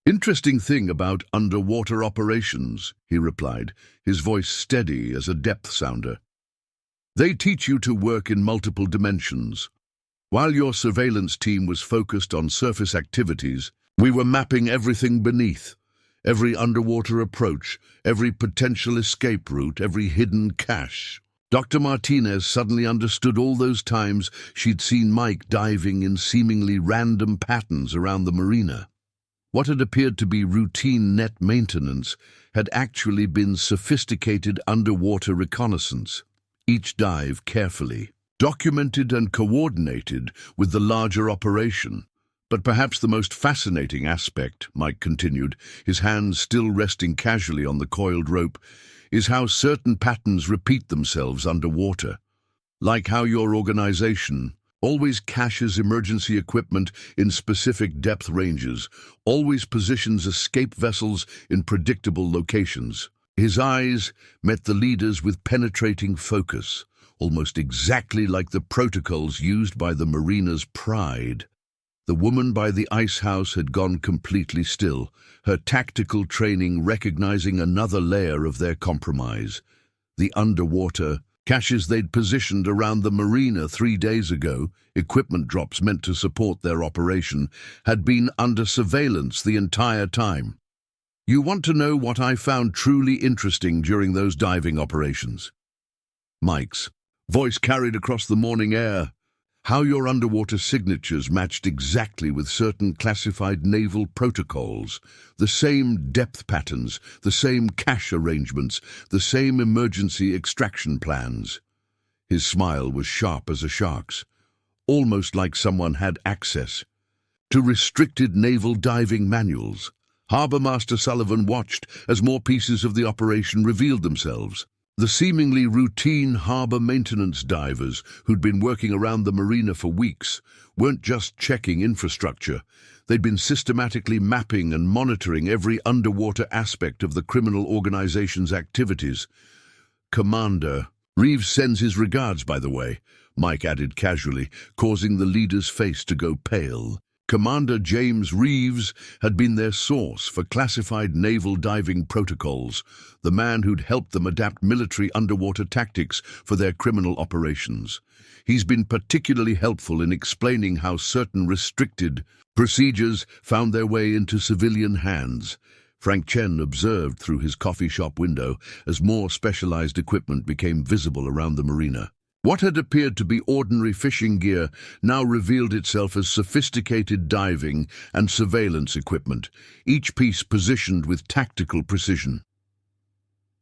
Interesting thing about underwater operations, he replied, his voice steady as a depth sounder. They teach you to work in multiple dimensions. While your surveillance team was focused on surface activities, we were mapping everything beneath. Every underwater approach, every potential escape route, every hidden cache. Dr. Martinez suddenly understood all those times she'd seen Mike diving in seemingly random patterns around the marina. What had appeared to be routine net maintenance had actually been sophisticated underwater reconnaissance, each dive carefully documented and coordinated with the larger operation. But perhaps the most fascinating aspect, Mike continued, his hands still resting casually on the coiled rope, is how certain patterns repeat themselves underwater. Like how your organization always caches emergency equipment in specific depth ranges, always positions escape vessels in predictable locations. His eyes met the leader's with penetrating focus, almost exactly like the protocols used by the marina's pride. The woman by the ice house had gone completely still, her tactical training recognizing another layer of their compromise. The underwater caches they'd positioned around the marina 3 days ago, equipment drops meant to support their operation, had been under surveillance the entire time. You want to know what I found truly interesting during those diving operations? Mike's voice carried across the morning air. How your underwater signatures matched exactly with certain classified naval protocols. The same depth patterns, the same cache arrangements, the same emergency extraction plans. His smile was sharp as a shark's, almost like someone had access to restricted naval diving manuals. Harbour Master Sullivan watched as more pieces of the operation revealed themselves. The seemingly routine harbour maintenance divers who'd been working around the marina for weeks weren't just checking infrastructure. They'd been systematically mapping and monitoring every underwater aspect of the criminal organization's activities. Commander Reeves sends his regards, by the way, Mike added casually, causing the leader's face to go pale. Commander James Reeves had been their source for classified naval diving protocols, the man who'd helped them adapt military underwater tactics for their criminal operations. He's been particularly helpful in explaining how certain restricted procedures found their way into civilian hands. Frank Chen observed through his coffee shop window as more specialized equipment became visible around the marina. What had appeared to be ordinary fishing gear now revealed itself as sophisticated diving and surveillance equipment, each piece positioned with tactical precision.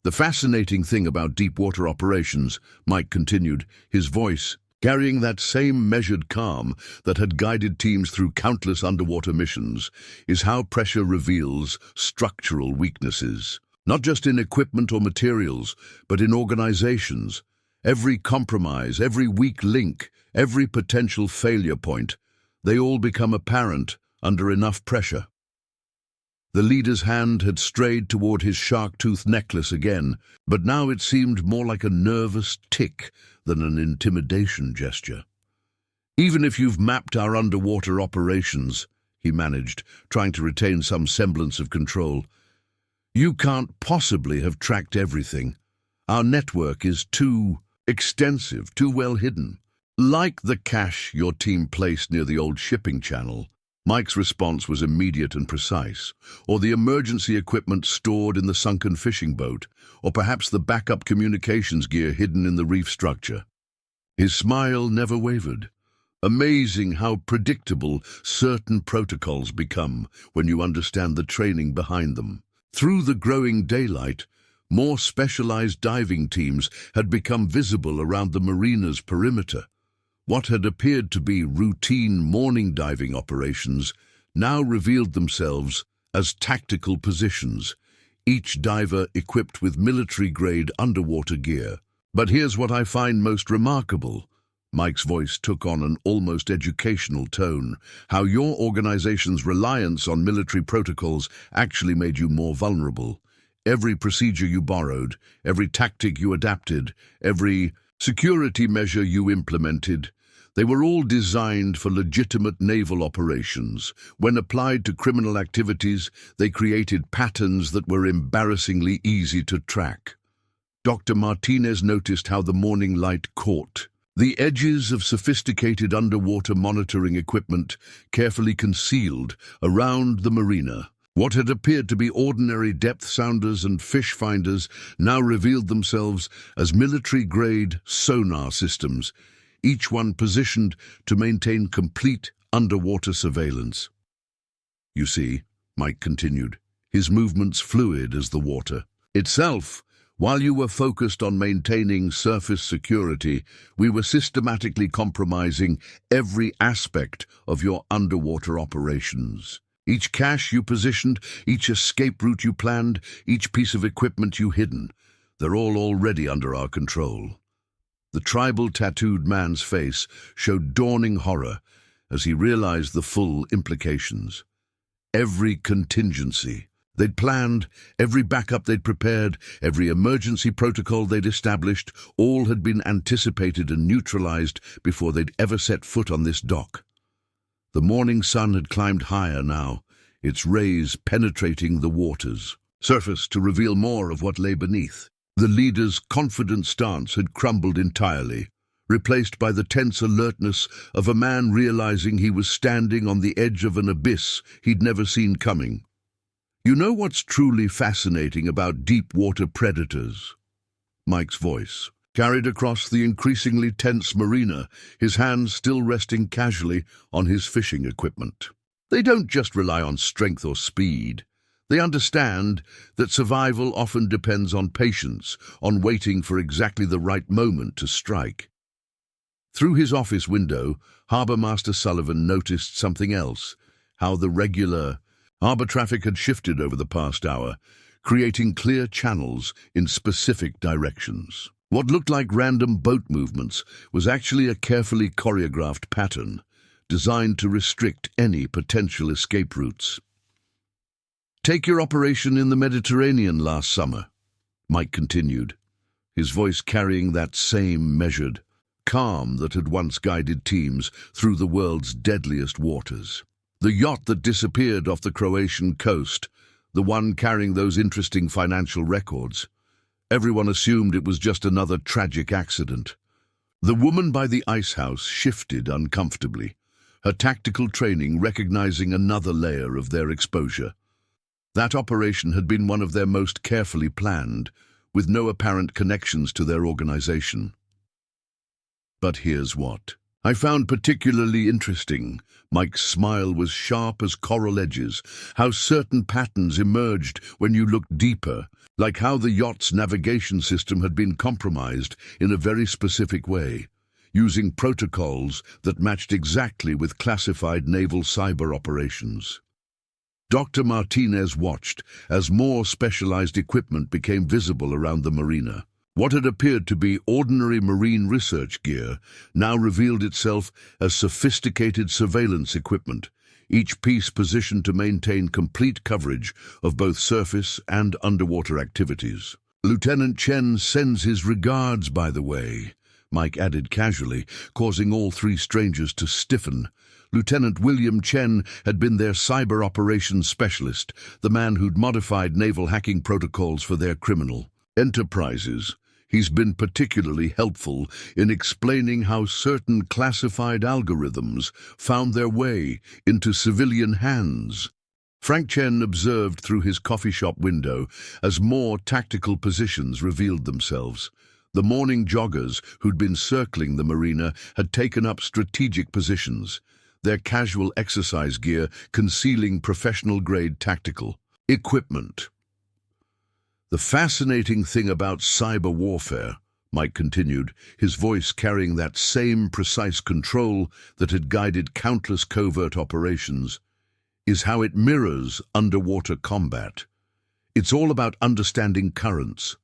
The fascinating thing about deep-water operations, Mike continued, his voice carrying that same measured calm that had guided teams through countless underwater missions, is how pressure reveals structural weaknesses. Not just in equipment or materials, but in organizations. Every compromise, every weak link, every potential failure point, they all become apparent under enough pressure. The leader's hand had strayed toward his shark-tooth necklace again, but now it seemed more like a nervous tick than an intimidation gesture. Even if you've mapped our underwater operations, he managed, trying to retain some semblance of control, you can't possibly have tracked everything. Our network is too extensive, too well hidden. Like the cache your team placed near the old shipping channel, Mike's response was immediate and precise. Or the emergency equipment stored in the sunken fishing boat, or perhaps the backup communications gear hidden in the reef structure. His smile never wavered. Amazing how predictable certain protocols become when you understand the training behind them. Through the growing daylight, more specialized diving teams had become visible around the marina's perimeter. What had appeared to be routine morning diving operations now revealed themselves as tactical positions, each diver equipped with military-grade underwater gear. But here's what I find most remarkable. Mike's voice took on an almost educational tone. How your organization's reliance on military protocols actually made you more vulnerable. Every procedure you borrowed, every tactic you adapted, every security measure you implemented, They were all designed for legitimate naval operations. When applied to criminal activities, they created patterns that were embarrassingly easy to track. Dr. Martinez noticed how the morning light caught the edges of sophisticated underwater monitoring equipment carefully concealed around the marina. What had appeared to be ordinary depth sounders and fish finders now revealed themselves as military-grade sonar systems, each one positioned to maintain complete underwater surveillance. "You see," Mike continued, his movements fluid as the water itself. "While you were focused on maintaining surface security, we were systematically compromising every aspect of your underwater operations. Each cache you positioned, each escape route you planned, each piece of equipment you hidden, they're all already under our control." The tribal tattooed man's face showed dawning horror as he realized the full implications. Every contingency they'd planned, every backup they'd prepared, every emergency protocol they'd established, all had been anticipated and neutralized before they'd ever set foot on this dock. The morning sun had climbed higher now, its rays penetrating the water's surface to reveal more of what lay beneath. The leader's confident stance had crumbled entirely, replaced by the tense alertness of a man realizing he was standing on the edge of an abyss he'd never seen coming. "You know what's truly fascinating about deep-water predators?" Mike's voice carried across the increasingly tense marina, his hands still resting casually on his fishing equipment. "They don't just rely on strength or speed. They understand that survival often depends on patience, on waiting for exactly the right moment to strike." Through his office window, Harbour Master Sullivan noticed something else, how the regular harbour traffic had shifted over the past hour, creating clear channels in specific directions. What looked like random boat movements was actually a carefully choreographed pattern, designed to restrict any potential escape routes. "Take your operation in the Mediterranean last summer," Mike continued, his voice carrying that same measured calm that had once guided teams through the world's deadliest waters. The yacht that disappeared off the Croatian coast, the one carrying those interesting financial records, everyone assumed it was just another tragic accident. The woman by the icehouse shifted uncomfortably, her tactical training recognizing another layer of their exposure. That operation had been one of their most carefully planned, with no apparent connections to their organization. "But here's what I found particularly interesting." Mike's smile was sharp as coral edges, how certain patterns emerged when you looked deeper, like how the yacht's navigation system had been compromised in a very specific way, using protocols that matched exactly with classified naval cyber operations. Dr. Martinez watched as more specialized equipment became visible around the marina. What had appeared to be ordinary marine research gear now revealed itself as sophisticated surveillance equipment, each piece positioned to maintain complete coverage of both surface and underwater activities. "Lieutenant Chen sends his regards, by the way," Mike added casually, causing all three strangers to stiffen. Lieutenant William Chen had been their cyber operations specialist, the man who'd modified naval hacking protocols for their criminal enterprises. He's been particularly helpful in explaining how certain classified algorithms found their way into civilian hands. Frank Chen observed through his coffee shop window as more tactical positions revealed themselves. The morning joggers who'd been circling the marina had taken up strategic positions, their casual exercise gear concealing professional-grade tactical equipment. "The fascinating thing about cyber warfare," Mike continued, his voice carrying that same precise control that had guided countless covert operations, "is how it mirrors underwater combat. It's all about understanding currents,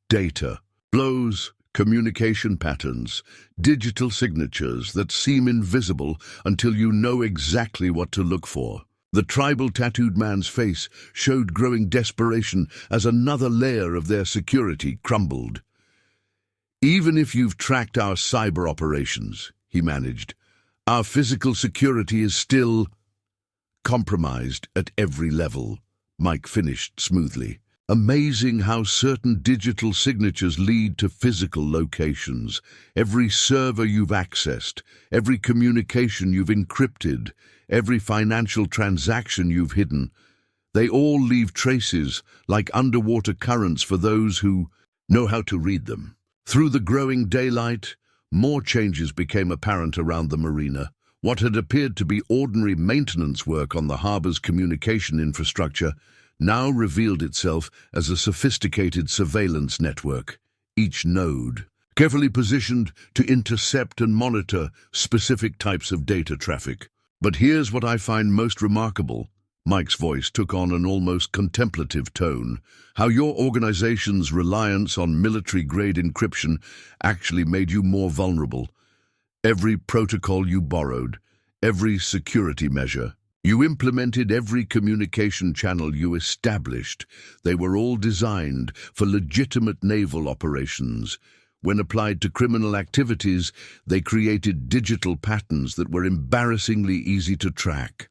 data, flows, communication patterns, digital signatures that seem invisible until you know exactly what to look for." The tribal tattooed man's face showed growing desperation as another layer of their security crumbled. "Even if you've tracked our cyber operations," he managed, Our physical security is still compromised at every level, Mike finished smoothly. Amazing how certain digital signatures lead to physical locations. Every server you've accessed, every communication you've encrypted, every financial transaction you've hidden, they all leave traces like underwater currents for those who know how to read them. Through the growing daylight, more changes became apparent around the marina. What had appeared to be ordinary maintenance work on the harbor's communication infrastructure now revealed itself as a sophisticated surveillance network, each node carefully positioned to intercept and monitor specific types of data traffic. But here's what I find most remarkable. Mike's voice took on an almost contemplative tone. How your organization's reliance on military-grade encryption actually made you more vulnerable. Every protocol you borrowed, every security measure you implemented, every communication channel you established, they were all designed for legitimate naval operations. When applied to criminal activities, they created digital patterns that were embarrassingly easy to track.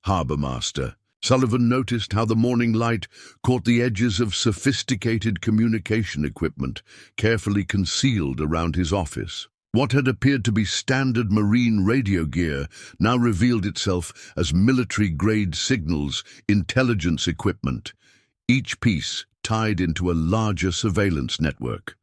Harbor Master Sullivan noticed how the morning light caught the edges of sophisticated communication equipment carefully concealed around his office. What had appeared to be standard marine radio gear now revealed itself as military-grade signals, intelligence equipment, each piece tied into a larger surveillance network.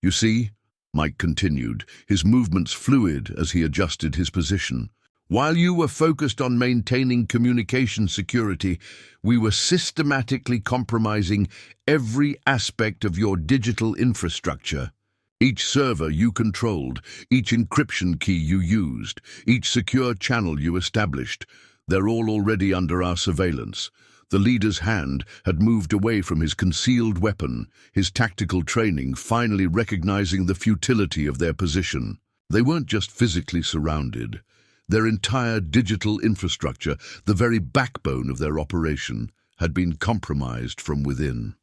You see, Mike continued, his movements fluid as he adjusted his position. While you were focused on maintaining communication security, we were systematically compromising every aspect of your digital infrastructure. Each server you controlled, each encryption key you used, each secure channel you established, they're all already under our surveillance. The leader's hand had moved away from his concealed weapon, his tactical training finally recognizing the futility of their position. They weren't just physically surrounded. Their entire digital infrastructure, the very backbone of their operation, had been compromised from within.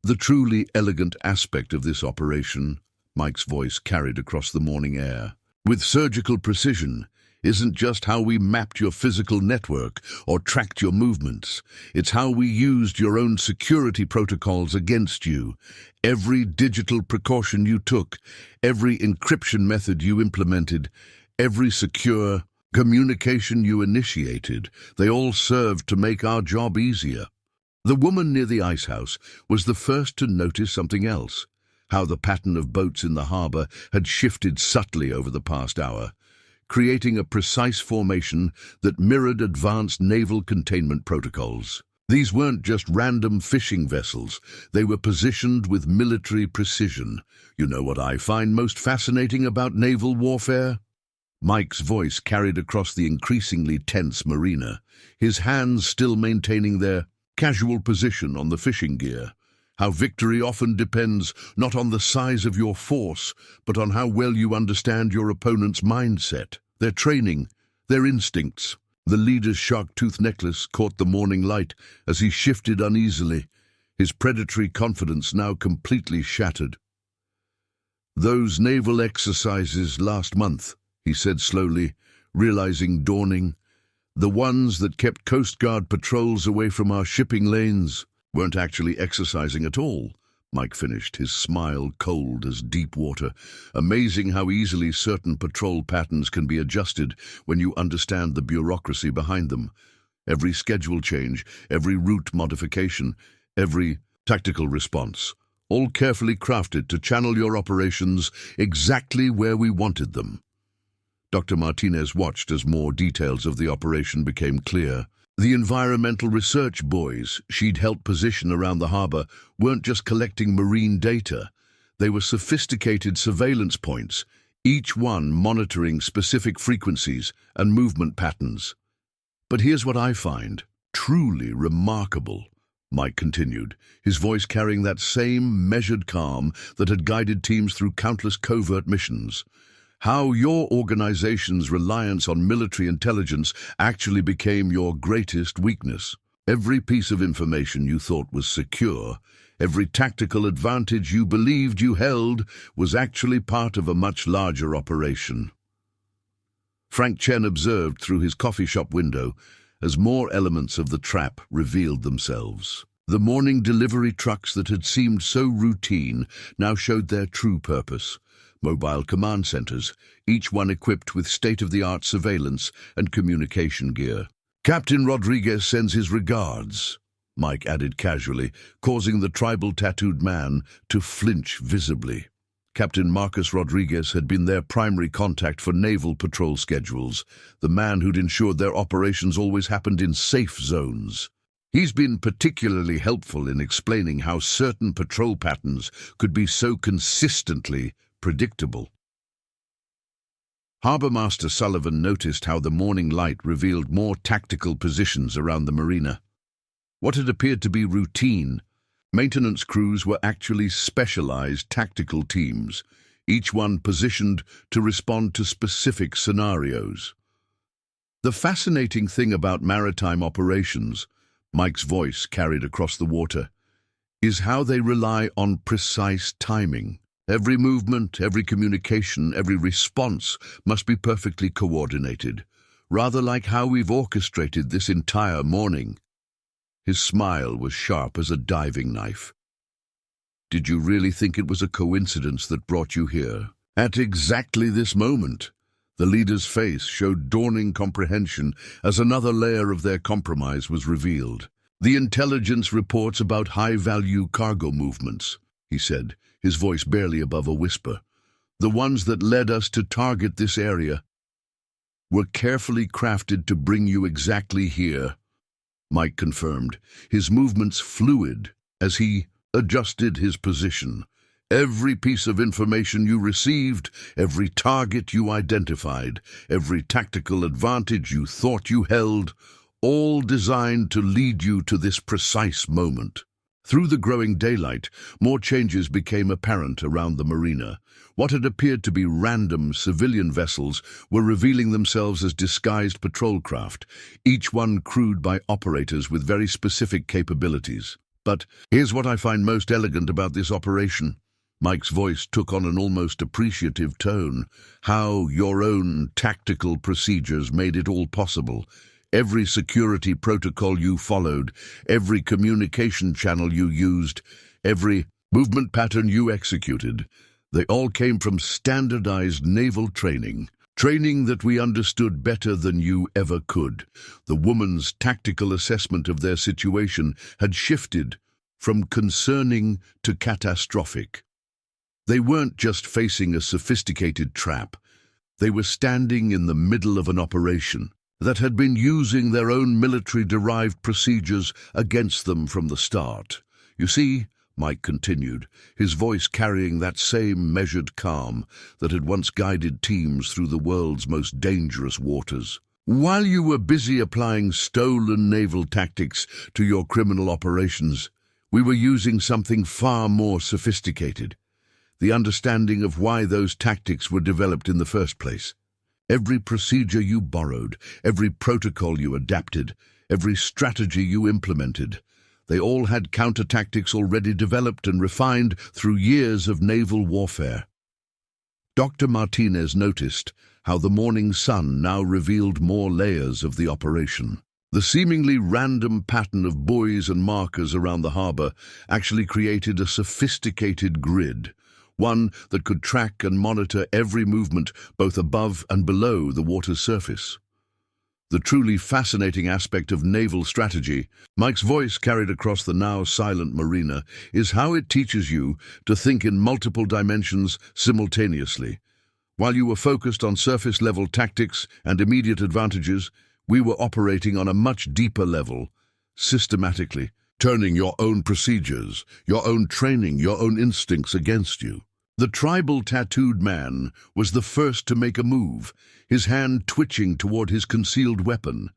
The truly elegant aspect of this operation, Mike's voice carried across the morning air, with surgical precision, isn't just how we mapped your physical network or tracked your movements. It's how we used your own security protocols against you. Every digital precaution you took, every encryption method you implemented, every secure communication you initiated, they all served to make our job easier. The woman near the ice house was the first to notice something else, how the pattern of boats in the harbor had shifted subtly over the past hour, creating a precise formation that mirrored advanced naval containment protocols. These weren't just random fishing vessels, they were positioned with military precision. You know what I find most fascinating about naval warfare? Mike's voice carried across the increasingly tense marina, his hands still maintaining their casual position on the fishing gear. How victory often depends not on the size of your force, but on how well you understand your opponent's mindset, their training, their instincts. The leader's shark-tooth necklace caught the morning light as he shifted uneasily, his predatory confidence now completely shattered. "Those naval exercises last month," he said slowly, realizing dawning, "the ones that kept Coast Guard patrols away from our shipping lanes, weren't actually exercising at all," Mike finished, his smile cold as deep water. "Amazing how easily certain patrol patterns can be adjusted when you understand the bureaucracy behind them. Every schedule change, every route modification, every tactical response, all carefully crafted to channel your operations exactly where we wanted them." Dr. Martinez watched as more details of the operation became clear. The environmental research buoys she'd helped position around the harbor weren't just collecting marine data. They were sophisticated surveillance points, each one monitoring specific frequencies and movement patterns. "But here's what I find truly remarkable," Mike continued, his voice carrying that same measured calm that had guided teams through countless covert missions. "How your organization's reliance on military intelligence actually became your greatest weakness. Every piece of information you thought was secure, every tactical advantage you believed you held, was actually part of a much larger operation." Frank Chen observed through his coffee shop window as more elements of the trap revealed themselves. The morning delivery trucks that had seemed so routine now showed their true purpose. Mobile command centers, each one equipped with state-of-the-art surveillance and communication gear. "Captain Rodriguez sends his regards," Mike added casually, causing the tribal tattooed man to flinch visibly. Captain Marcus Rodriguez had been their primary contact for naval patrol schedules, the man who'd ensured their operations always happened in safe zones. He's been particularly helpful in explaining how certain patrol patterns could be so consistently predictable. Harbour Master Sullivan noticed how the morning light revealed more tactical positions around the marina. What had appeared to be routine, maintenance crews were actually specialized tactical teams, each one positioned to respond to specific scenarios. The fascinating thing about maritime operations, Mike's voice carried across the water, is how they rely on precise timing. Every movement, every communication, every response must be perfectly coordinated, rather like how we've orchestrated this entire morning. His smile was sharp as a diving knife. "Did you really think it was a coincidence that brought you here? At exactly this moment?" The leader's face showed dawning comprehension as another layer of their compromise was revealed. "The intelligence reports about high-value cargo movements," he said, his voice barely above a whisper. "The ones that led us to target this area were carefully crafted to bring you exactly here," Mike confirmed, his movements fluid as he adjusted his position. "Every piece of information you received, every target you identified, every tactical advantage you thought you held, all designed to lead you to this precise moment." Through the growing daylight, more changes became apparent around the marina. What had appeared to be random civilian vessels were revealing themselves as disguised patrol craft, each one crewed by operators with very specific capabilities. "But here's what I find most elegant about this operation." Mike's voice took on an almost appreciative tone. "How your own tactical procedures made it all possible. Every security protocol you followed, every communication channel you used, every movement pattern you executed, they all came from standardized naval training. Training that we understood better than you ever could." The woman's tactical assessment of their situation had shifted from concerning to catastrophic. They weren't just facing a sophisticated trap. They were standing in the middle of an operation that had been using their own military-derived procedures against them from the start. "You see," Mike continued, his voice carrying that same measured calm that had once guided teams through the world's most dangerous waters. "While you were busy applying stolen naval tactics to your criminal operations, we were using something far more sophisticated. The understanding of why those tactics were developed in the first place. Every procedure you borrowed, every protocol you adapted, every strategy you implemented, they all had counter-tactics already developed and refined through years of naval warfare." Dr. Martinez noticed how the morning sun now revealed more layers of the operation. The seemingly random pattern of buoys and markers around the harbor actually created a sophisticated grid, one that could track and monitor every movement both above and below the water's surface. The truly fascinating aspect of naval strategy, Mike's voice carried across the now silent marina, is how it teaches you to think in multiple dimensions simultaneously. While you were focused on surface-level tactics and immediate advantages, we were operating on a much deeper level, systematically, turning your own procedures, your own training, your own instincts against you. The tribal tattooed man was the first to make a move, his hand twitching toward his concealed weapon.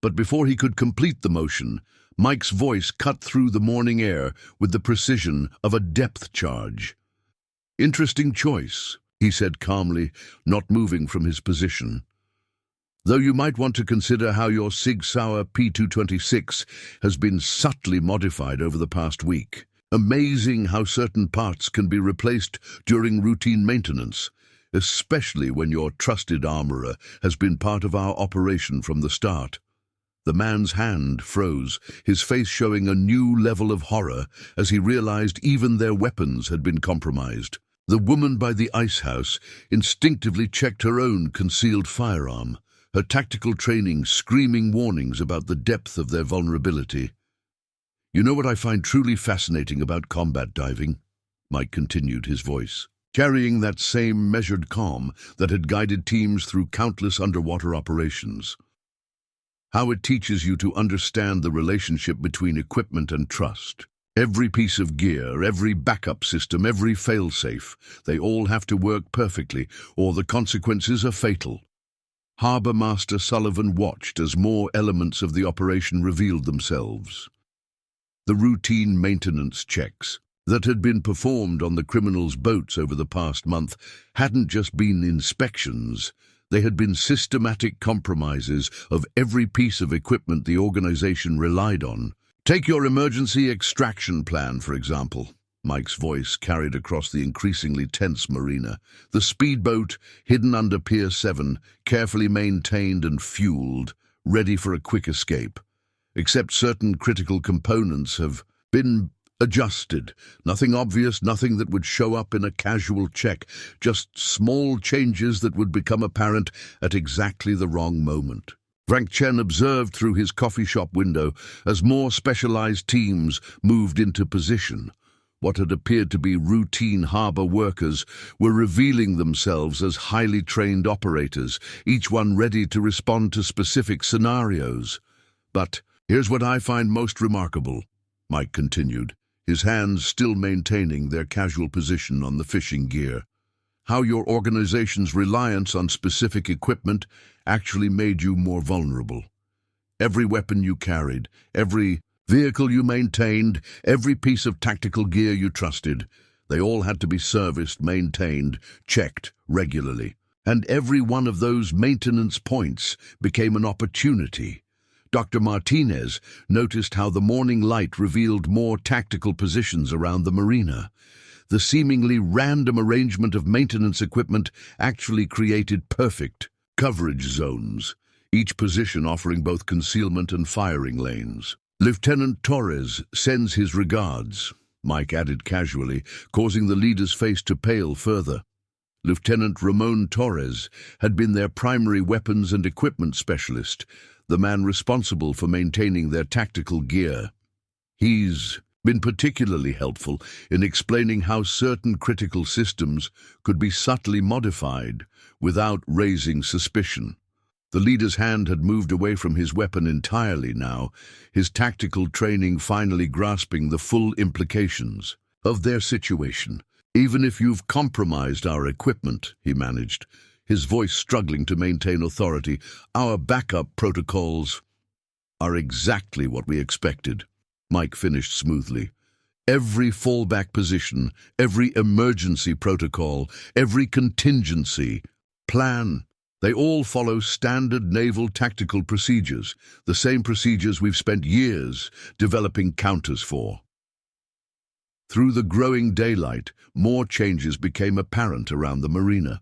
But before he could complete the motion, Mike's voice cut through the morning air with the precision of a depth charge. "Interesting choice," he said calmly, not moving from his position. "Though you might want to consider how your Sig Sauer P226 has been subtly modified over the past week. Amazing how certain parts can be replaced during routine maintenance. especially when your trusted armorer has been part of our operation from the start." The man's hand froze, his face showing a new level of horror as he realized even their weapons had been compromised. The woman by the ice house instinctively checked her own concealed firearm, her tactical training screaming warnings about the depth of their vulnerability. "You know what I find truly fascinating about combat diving?" Mike continued, his voice carrying that same measured calm that had guided teams through countless underwater operations. "How it teaches you to understand the relationship between equipment and trust. Every piece of gear, every backup system, every failsafe, they all have to work perfectly, or the consequences are fatal." Harbour Master Sullivan watched as more elements of the operation revealed themselves. The routine maintenance checks that had been performed on the criminals' boats over the past month hadn't just been inspections. They had been systematic compromises of every piece of equipment the organization relied on. "Take your emergency extraction plan, for example." Mike's voice carried across the increasingly tense marina. "The speedboat, hidden under Pier 7, carefully maintained and fueled, ready for a quick escape. Except certain critical components have been adjusted. Nothing obvious, nothing that would show up in a casual check, just small changes that would become apparent at exactly the wrong moment." Frank Chen observed through his coffee shop window as more specialized teams moved into position. What had appeared to be routine harbor workers were revealing themselves as highly trained operators, each one ready to respond to specific scenarios. "But here's what I find most remarkable," Mike continued, his hands still maintaining their casual position on the fishing gear. "How your organization's reliance on specific equipment actually made you more vulnerable. Every weapon you carried, every vehicle you maintained, every piece of tactical gear you trusted, they all had to be serviced, maintained, checked regularly. And every one of those maintenance points became an opportunity. Dr. Martinez noticed how the morning light revealed more tactical positions around the marina. The seemingly random arrangement of maintenance equipment actually created perfect coverage zones, each position offering both concealment and firing lanes. "Lieutenant Torres sends his regards," Mike added casually, causing the leader's face to pale further. Lieutenant Ramon Torres had been their primary weapons and equipment specialist, the man responsible for maintaining their tactical gear. He's been particularly helpful in explaining how certain critical systems could be subtly modified without raising suspicion. The leader's hand had moved away from his weapon entirely now, his tactical training finally grasping the full implications of their situation. "Even if you've compromised our equipment," he managed, his voice struggling to maintain authority, "our backup protocols are exactly what we expected." Mike finished smoothly. "Every fallback position, every emergency protocol, every contingency plan, they all follow standard naval tactical procedures, the same procedures we've spent years developing counters for." Through the growing daylight, more changes became apparent around the marina.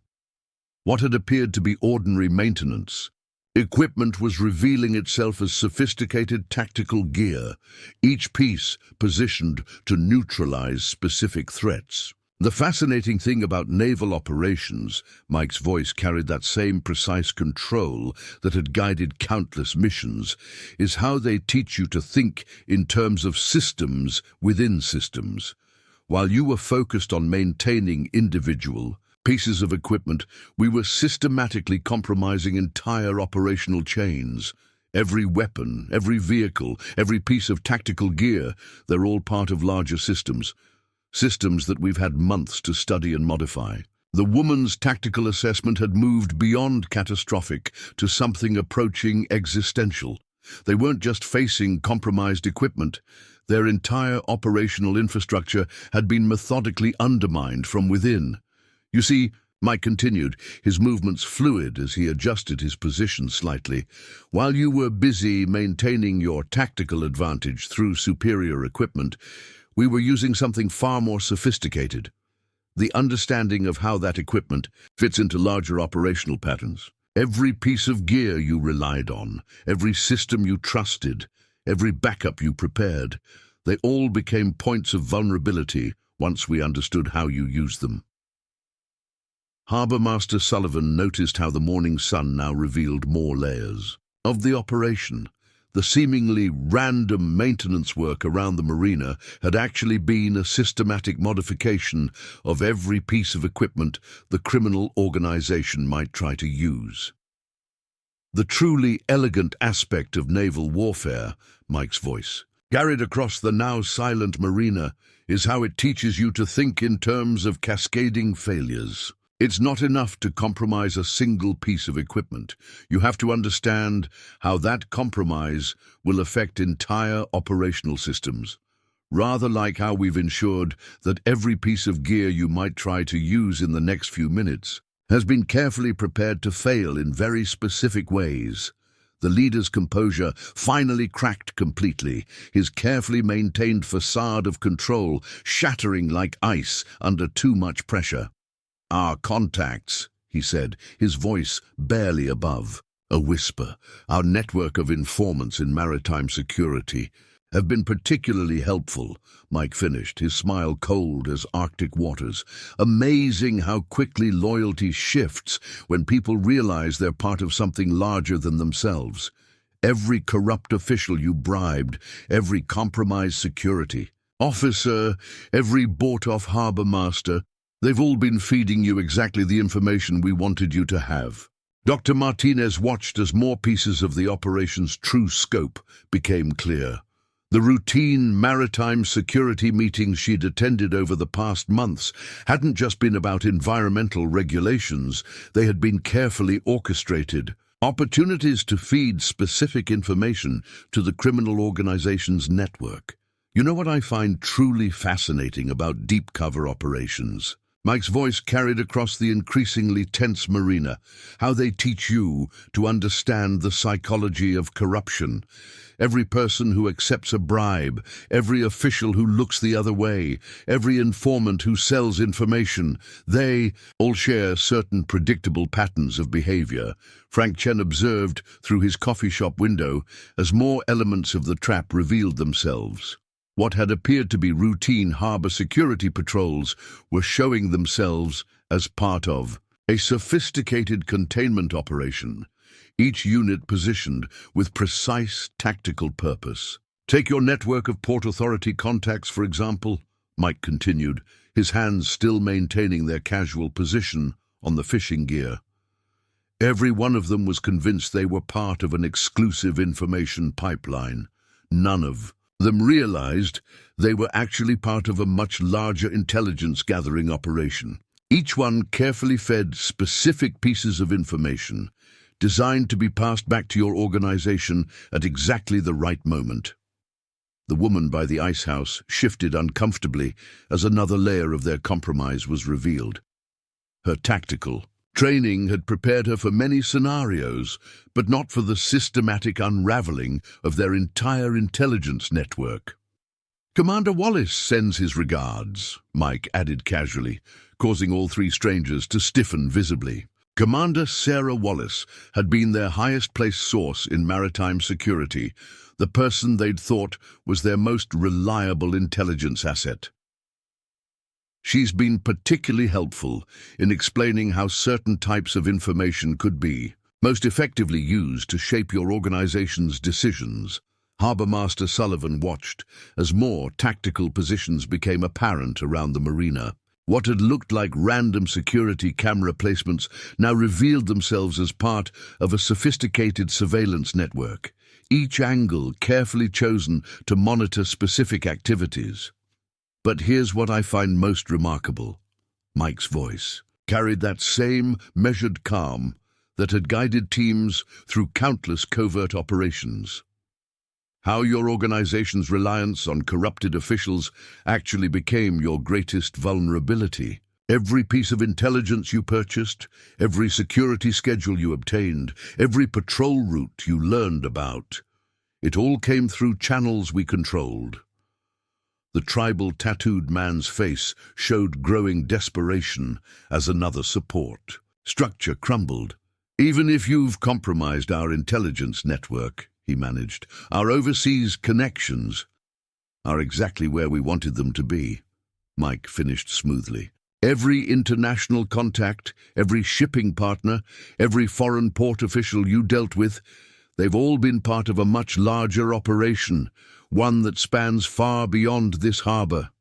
What had appeared to be ordinary maintenance equipment was revealing itself as sophisticated tactical gear, each piece positioned to neutralize specific threats. "The fascinating thing about naval operations," Mike's voice carried that same precise control that had guided countless missions, "is how they teach you to think in terms of systems within systems. While you were focused on maintaining individual pieces of equipment, we were systematically compromising entire operational chains. Every weapon, every vehicle, every piece of tactical gear, they're all part of larger systems. Systems that we've had months to study and modify." The woman's tactical assessment had moved beyond catastrophic to something approaching existential. They weren't just facing compromised equipment. Their entire operational infrastructure had been methodically undermined from within. "You see," Mike continued, his movements fluid as he adjusted his position slightly, "while you were busy maintaining your tactical advantage through superior equipment, we were using something far more sophisticated. The understanding of how that equipment fits into larger operational patterns. Every piece of gear you relied on, every system you trusted, every backup you prepared, they all became points of vulnerability once we understood how you used them. Harbour Master Sullivan noticed how the morning sun now revealed more layers of the operation. The seemingly random maintenance work around the marina had actually been a systematic modification of every piece of equipment the criminal organization might try to use. The truly elegant aspect of naval warfare, Mike's voice, carried across the now silent marina, is how it teaches you to think in terms of cascading failures. It's not enough to compromise a single piece of equipment. You have to understand how that compromise will affect entire operational systems. Rather like how we've ensured that every piece of gear you might try to use in the next few minutes has been carefully prepared to fail in very specific ways. The leader's composure finally cracked completely, his carefully maintained facade of control shattering like ice under too much pressure. "Our contacts," he said, his voice barely above a whisper, "our network of informants in maritime security have been particularly helpful," Mike finished, his smile cold as Arctic waters. "Amazing how quickly loyalty shifts when people realize they're part of something larger than themselves. Every corrupt official you bribed, every compromised security officer, every bought-off harbour master, they've all been feeding you exactly the information we wanted you to have." Dr. Martinez watched as more pieces of the operation's true scope became clear. The routine maritime security meetings she'd attended over the past months hadn't just been about environmental regulations, they had been carefully orchestrated. Opportunities to feed specific information to the criminal organization's network. You know what I find truly fascinating about deep cover operations? Mike's voice carried across the increasingly tense marina, how they teach you to understand the psychology of corruption. Every person who accepts a bribe, every official who looks the other way, every informant who sells information, they all share certain predictable patterns of behavior. Frank Chen observed through his coffee shop window as more elements of the trap revealed themselves. What had appeared to be routine harbor security patrols were showing themselves as part of a sophisticated containment operation, each unit positioned with precise tactical purpose. "Take your network of Port Authority contacts, for example," Mike continued, his hands still maintaining their casual position on the fishing gear. Every one of them was convinced they were part of an exclusive information pipeline. None of them realized they were actually part of a much larger intelligence-gathering operation. Each one carefully fed specific pieces of information, designed to be passed back to your organization at exactly the right moment. The woman by the ice house shifted uncomfortably as another layer of their compromise was revealed. Her tactical training had prepared her for many scenarios, but not for the systematic unraveling of their entire intelligence network. "Commander Wallace sends his regards," Mike added casually, causing all three strangers to stiffen visibly. Commander Sarah Wallace had been their highest-placed source in maritime security, the person they'd thought was their most reliable intelligence asset. She's been particularly helpful in explaining how certain types of information could be most effectively used to shape your organization's decisions. Harbour Master Sullivan watched as more tactical positions became apparent around the marina. What had looked like random security camera placements now revealed themselves as part of a sophisticated surveillance network, each angle carefully chosen to monitor specific activities. But here's what I find most remarkable. Mike's voice carried that same measured calm that had guided teams through countless covert operations. How your organization's reliance on corrupted officials actually became your greatest vulnerability. Every piece of intelligence you purchased, every security schedule you obtained, every patrol route you learned about, it all came through channels we controlled. The tribal tattooed man's face showed growing desperation as another support. Structure crumbled. "Even if you've compromised our intelligence network," he managed, "our overseas connections are exactly where we wanted them to be," Mike finished smoothly. "Every international contact, every shipping partner, every foreign port official you dealt with, they've all been part of a much larger operation, one that spans far beyond this harbor."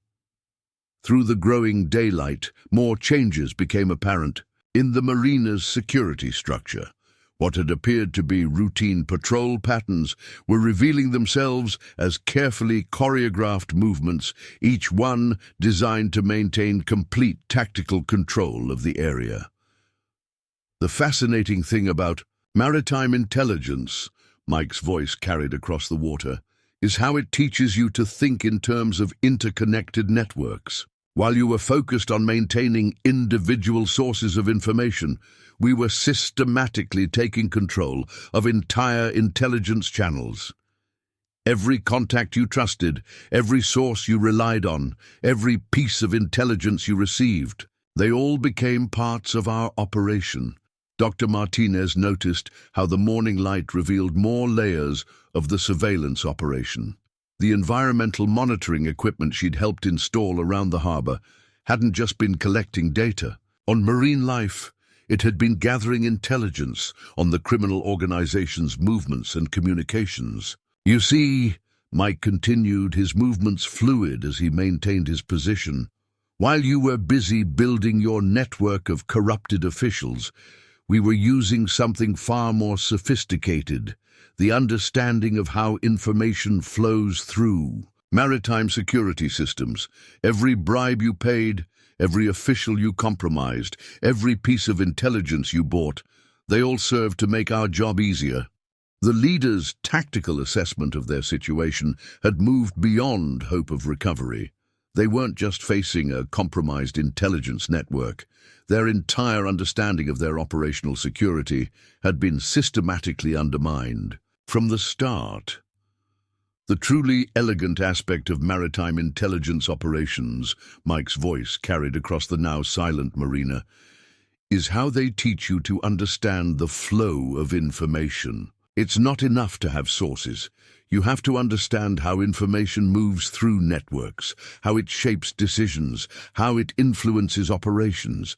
Through the growing daylight, more changes became apparent. In the marina's security structure, what had appeared to be routine patrol patterns were revealing themselves as carefully choreographed movements, each one designed to maintain complete tactical control of the area. "The fascinating thing about maritime intelligence," Mike's voice carried across the water, "is how it teaches you to think in terms of interconnected networks. While you were focused on maintaining individual sources of information, we were systematically taking control of entire intelligence channels. Every contact you trusted, every source you relied on, every piece of intelligence you received, they all became parts of our operation." Dr. Martinez noticed how the morning light revealed more layers of the surveillance operation. The environmental monitoring equipment she'd helped install around the harbor hadn't just been collecting data on marine life, it had been gathering intelligence on the criminal organization's movements and communications. "You see," Mike continued, his movements fluid as he maintained his position, "while you were busy building your network of corrupted officials, we were using something far more sophisticated, the understanding of how information flows through maritime security systems. Every bribe you paid, every official you compromised, every piece of intelligence you bought, they all served to make our job easier." The leaders' tactical assessment of their situation had moved beyond hope of recovery. They weren't just facing a compromised intelligence network. Their entire understanding of their operational security had been systematically undermined. From the start, the truly elegant aspect of maritime intelligence operations, Mike's voice carried across the now silent marina, is how they teach you to understand the flow of information. It's not enough to have sources. You have to understand how information moves through networks, how it shapes decisions, how it influences operations.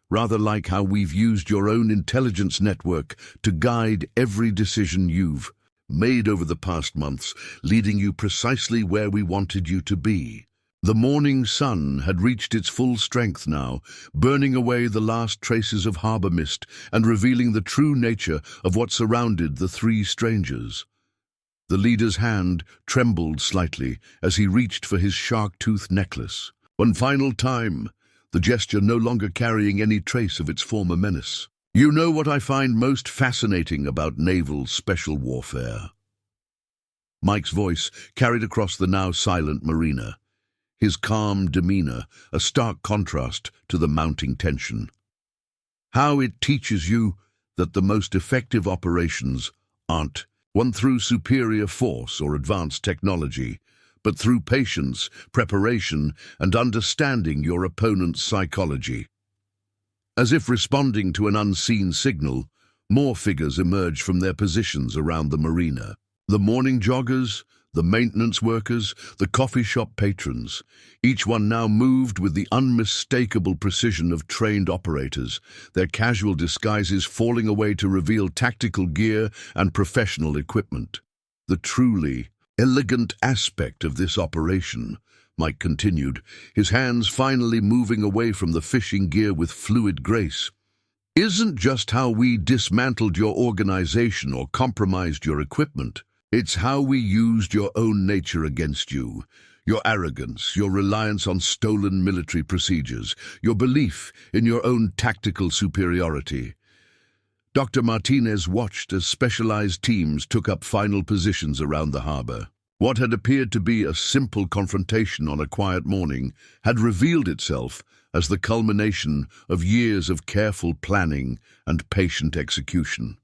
Rather like how we've used your own intelligence network to guide every decision you've made over the past months, leading you precisely where we wanted you to be. The morning sun had reached its full strength now, burning away the last traces of harbor mist and revealing the true nature of what surrounded the three strangers. The leader's hand trembled slightly as he reached for his shark-tooth necklace. One final time, the gesture no longer carrying any trace of its former menace. "You know what I find most fascinating about naval special warfare?" Mike's voice carried across the now silent marina, his calm demeanor a stark contrast to the mounting tension. "How it teaches you that the most effective operations aren't won through superior force or advanced technology, but through patience, preparation, and understanding your opponent's psychology." As if responding to an unseen signal, more figures emerged from their positions around the marina. The morning joggers, the maintenance workers, the coffee shop patrons, each one now moved with the unmistakable precision of trained operators, their casual disguises falling away to reveal tactical gear and professional equipment. The truly elegant aspect of this operation, Mike continued, his hands finally moving away from the fishing gear with fluid grace, isn't just how we dismantled your organization or compromised your equipment. It's how we used your own nature against you. Your arrogance, your reliance on stolen military procedures, your belief in your own tactical superiority. Dr. Martinez watched as specialized teams took up final positions around the harbor. What had appeared to be a simple confrontation on a quiet morning had revealed itself as the culmination of years of careful planning and patient execution.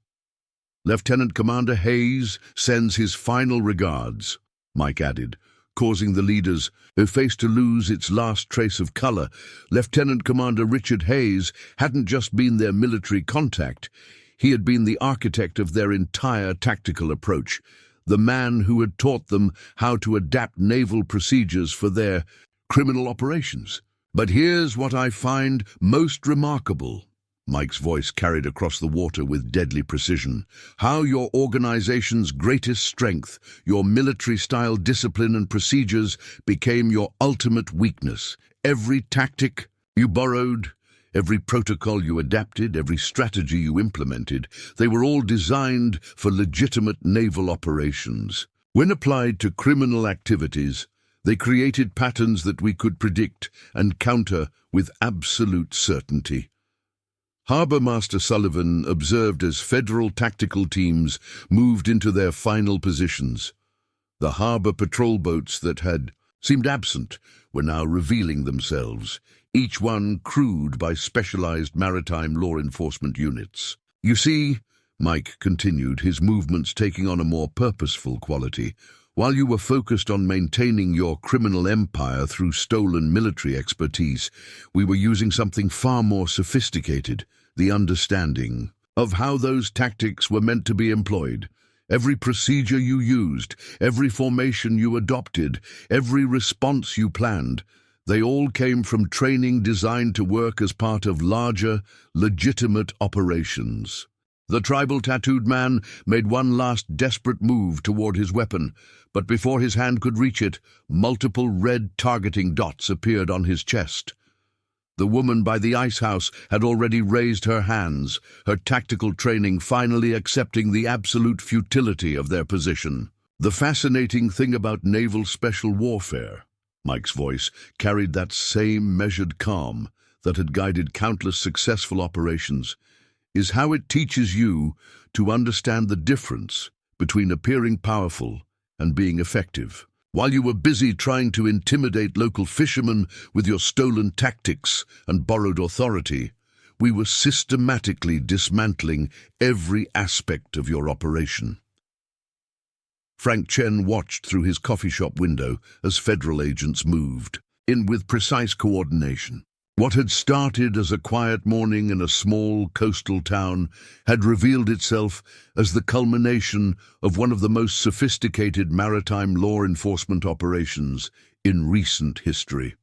"Lieutenant Commander Hayes sends his final regards," Mike added, causing the leaders' face to lose its last trace of color. Lieutenant Commander Richard Hayes hadn't just been their military contact, he had been the architect of their entire tactical approach, the man who had taught them how to adapt naval procedures for their criminal operations. "But here's what I find most remarkable," Mike's voice carried across the water with deadly precision. "How your organization's greatest strength, your military-style discipline and procedures, became your ultimate weakness. Every tactic you borrowed, every protocol you adapted, every strategy you implemented, they were all designed for legitimate naval operations. When applied to criminal activities, they created patterns that we could predict and counter with absolute certainty." Harbour Master Sullivan observed as federal tactical teams moved into their final positions. The harbour patrol boats that had seemed absent were now revealing themselves, each one crewed by specialized maritime law enforcement units. "You see," Mike continued, his movements taking on a more purposeful quality, "while you were focused on maintaining your criminal empire through stolen military expertise, we were using something far more sophisticated, the understanding of how those tactics were meant to be employed. Every procedure you used, every formation you adopted, every response you planned, they all came from training designed to work as part of larger, legitimate operations." The tribal tattooed man made one last desperate move toward his weapon, but before his hand could reach it, multiple red targeting dots appeared on his chest. The woman by the ice house had already raised her hands, her tactical training finally accepting the absolute futility of their position. "The fascinating thing about naval special warfare," Mike's voice carried that same measured calm that had guided countless successful operations, "is how it teaches you to understand the difference between appearing powerful and being effective. While you were busy trying to intimidate local fishermen with your stolen tactics and borrowed authority, we were systematically dismantling every aspect of your operation." Frank Chen watched through his coffee shop window as federal agents moved in with precise coordination. What had started as a quiet morning in a small coastal town had revealed itself as the culmination of one of the most sophisticated maritime law enforcement operations in recent history.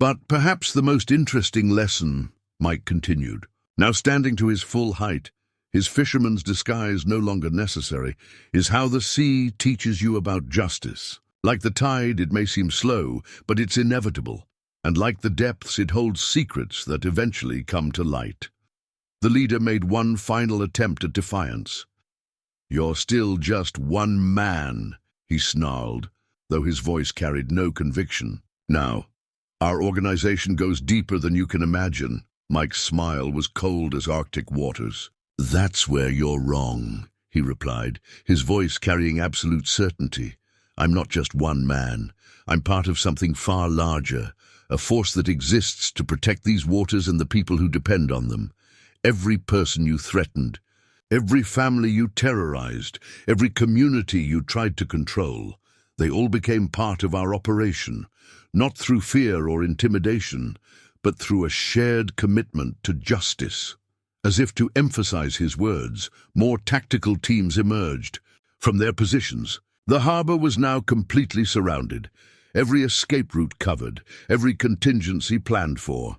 "But perhaps the most interesting lesson," Mike continued, now standing to his full height, his fisherman's disguise no longer necessary, "is how the sea teaches you about justice. Like the tide, it may seem slow, but it's inevitable. And like the depths, it holds secrets that eventually come to light." The leader made one final attempt at defiance. "You're still just one man," he snarled, though his voice carried no conviction. "Now, our organization goes deeper than you can imagine." Mike's smile was cold as Arctic waters. "That's where you're wrong," he replied, his voice carrying absolute certainty. "I'm not just one man. I'm part of something far larger, a force that exists to protect these waters and the people who depend on them. Every person you threatened, every family you terrorized, every community you tried to control, they all became part of our operation, not through fear or intimidation, but through a shared commitment to justice." As if to emphasize his words, more tactical teams emerged from their positions. The harbor was now completely surrounded, every escape route covered, every contingency planned for.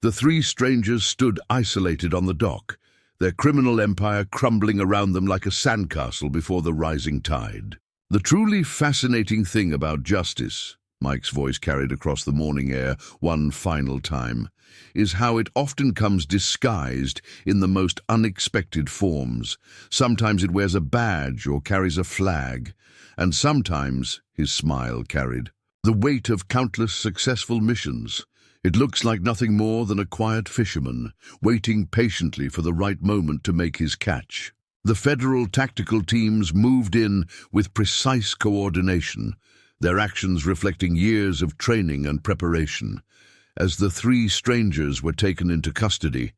The three strangers stood isolated on the dock, their criminal empire crumbling around them like a sandcastle before the rising tide. "The truly fascinating thing about justice," Mike's voice carried across the morning air one final time, "is how it often comes disguised in the most unexpected forms. Sometimes it wears a badge or carries a flag, and sometimes," his smile carried, "the weight of countless successful missions. It looks like nothing more than a quiet fisherman, waiting patiently for the right moment to make his catch." The federal tactical teams moved in with precise coordination, their actions reflecting years of training and preparation. As the three strangers were taken into custody,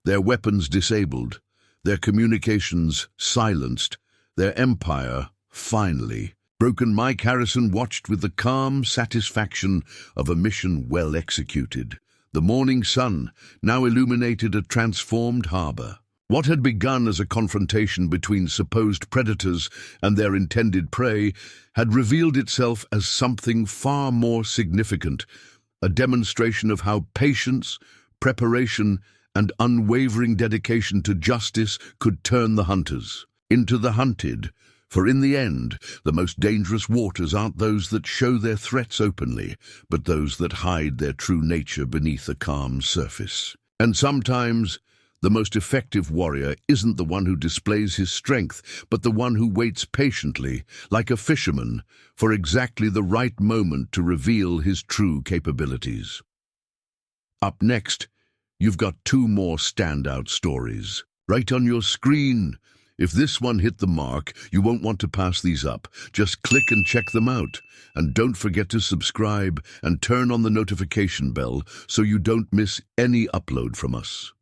their weapons disabled, their communications silenced, their empire finally Broken Mike Harrison watched with the calm satisfaction of a mission well executed. The morning sun now illuminated a transformed harbor. What had begun as a confrontation between supposed predators and their intended prey had revealed itself as something far more significant, a demonstration of how patience, preparation, and unwavering dedication to justice could turn the hunters into the hunted. For in the end, the most dangerous waters aren't those that show their threats openly, but those that hide their true nature beneath a calm surface. And sometimes, the most effective warrior isn't the one who displays his strength, but the one who waits patiently, like a fisherman, for exactly the right moment to reveal his true capabilities. Up next, you've got two more standout stories, right on your screen. If this one hit the mark, you won't want to pass these up. Just click and check them out. And don't forget to subscribe and turn on the notification bell so you don't miss any upload from us.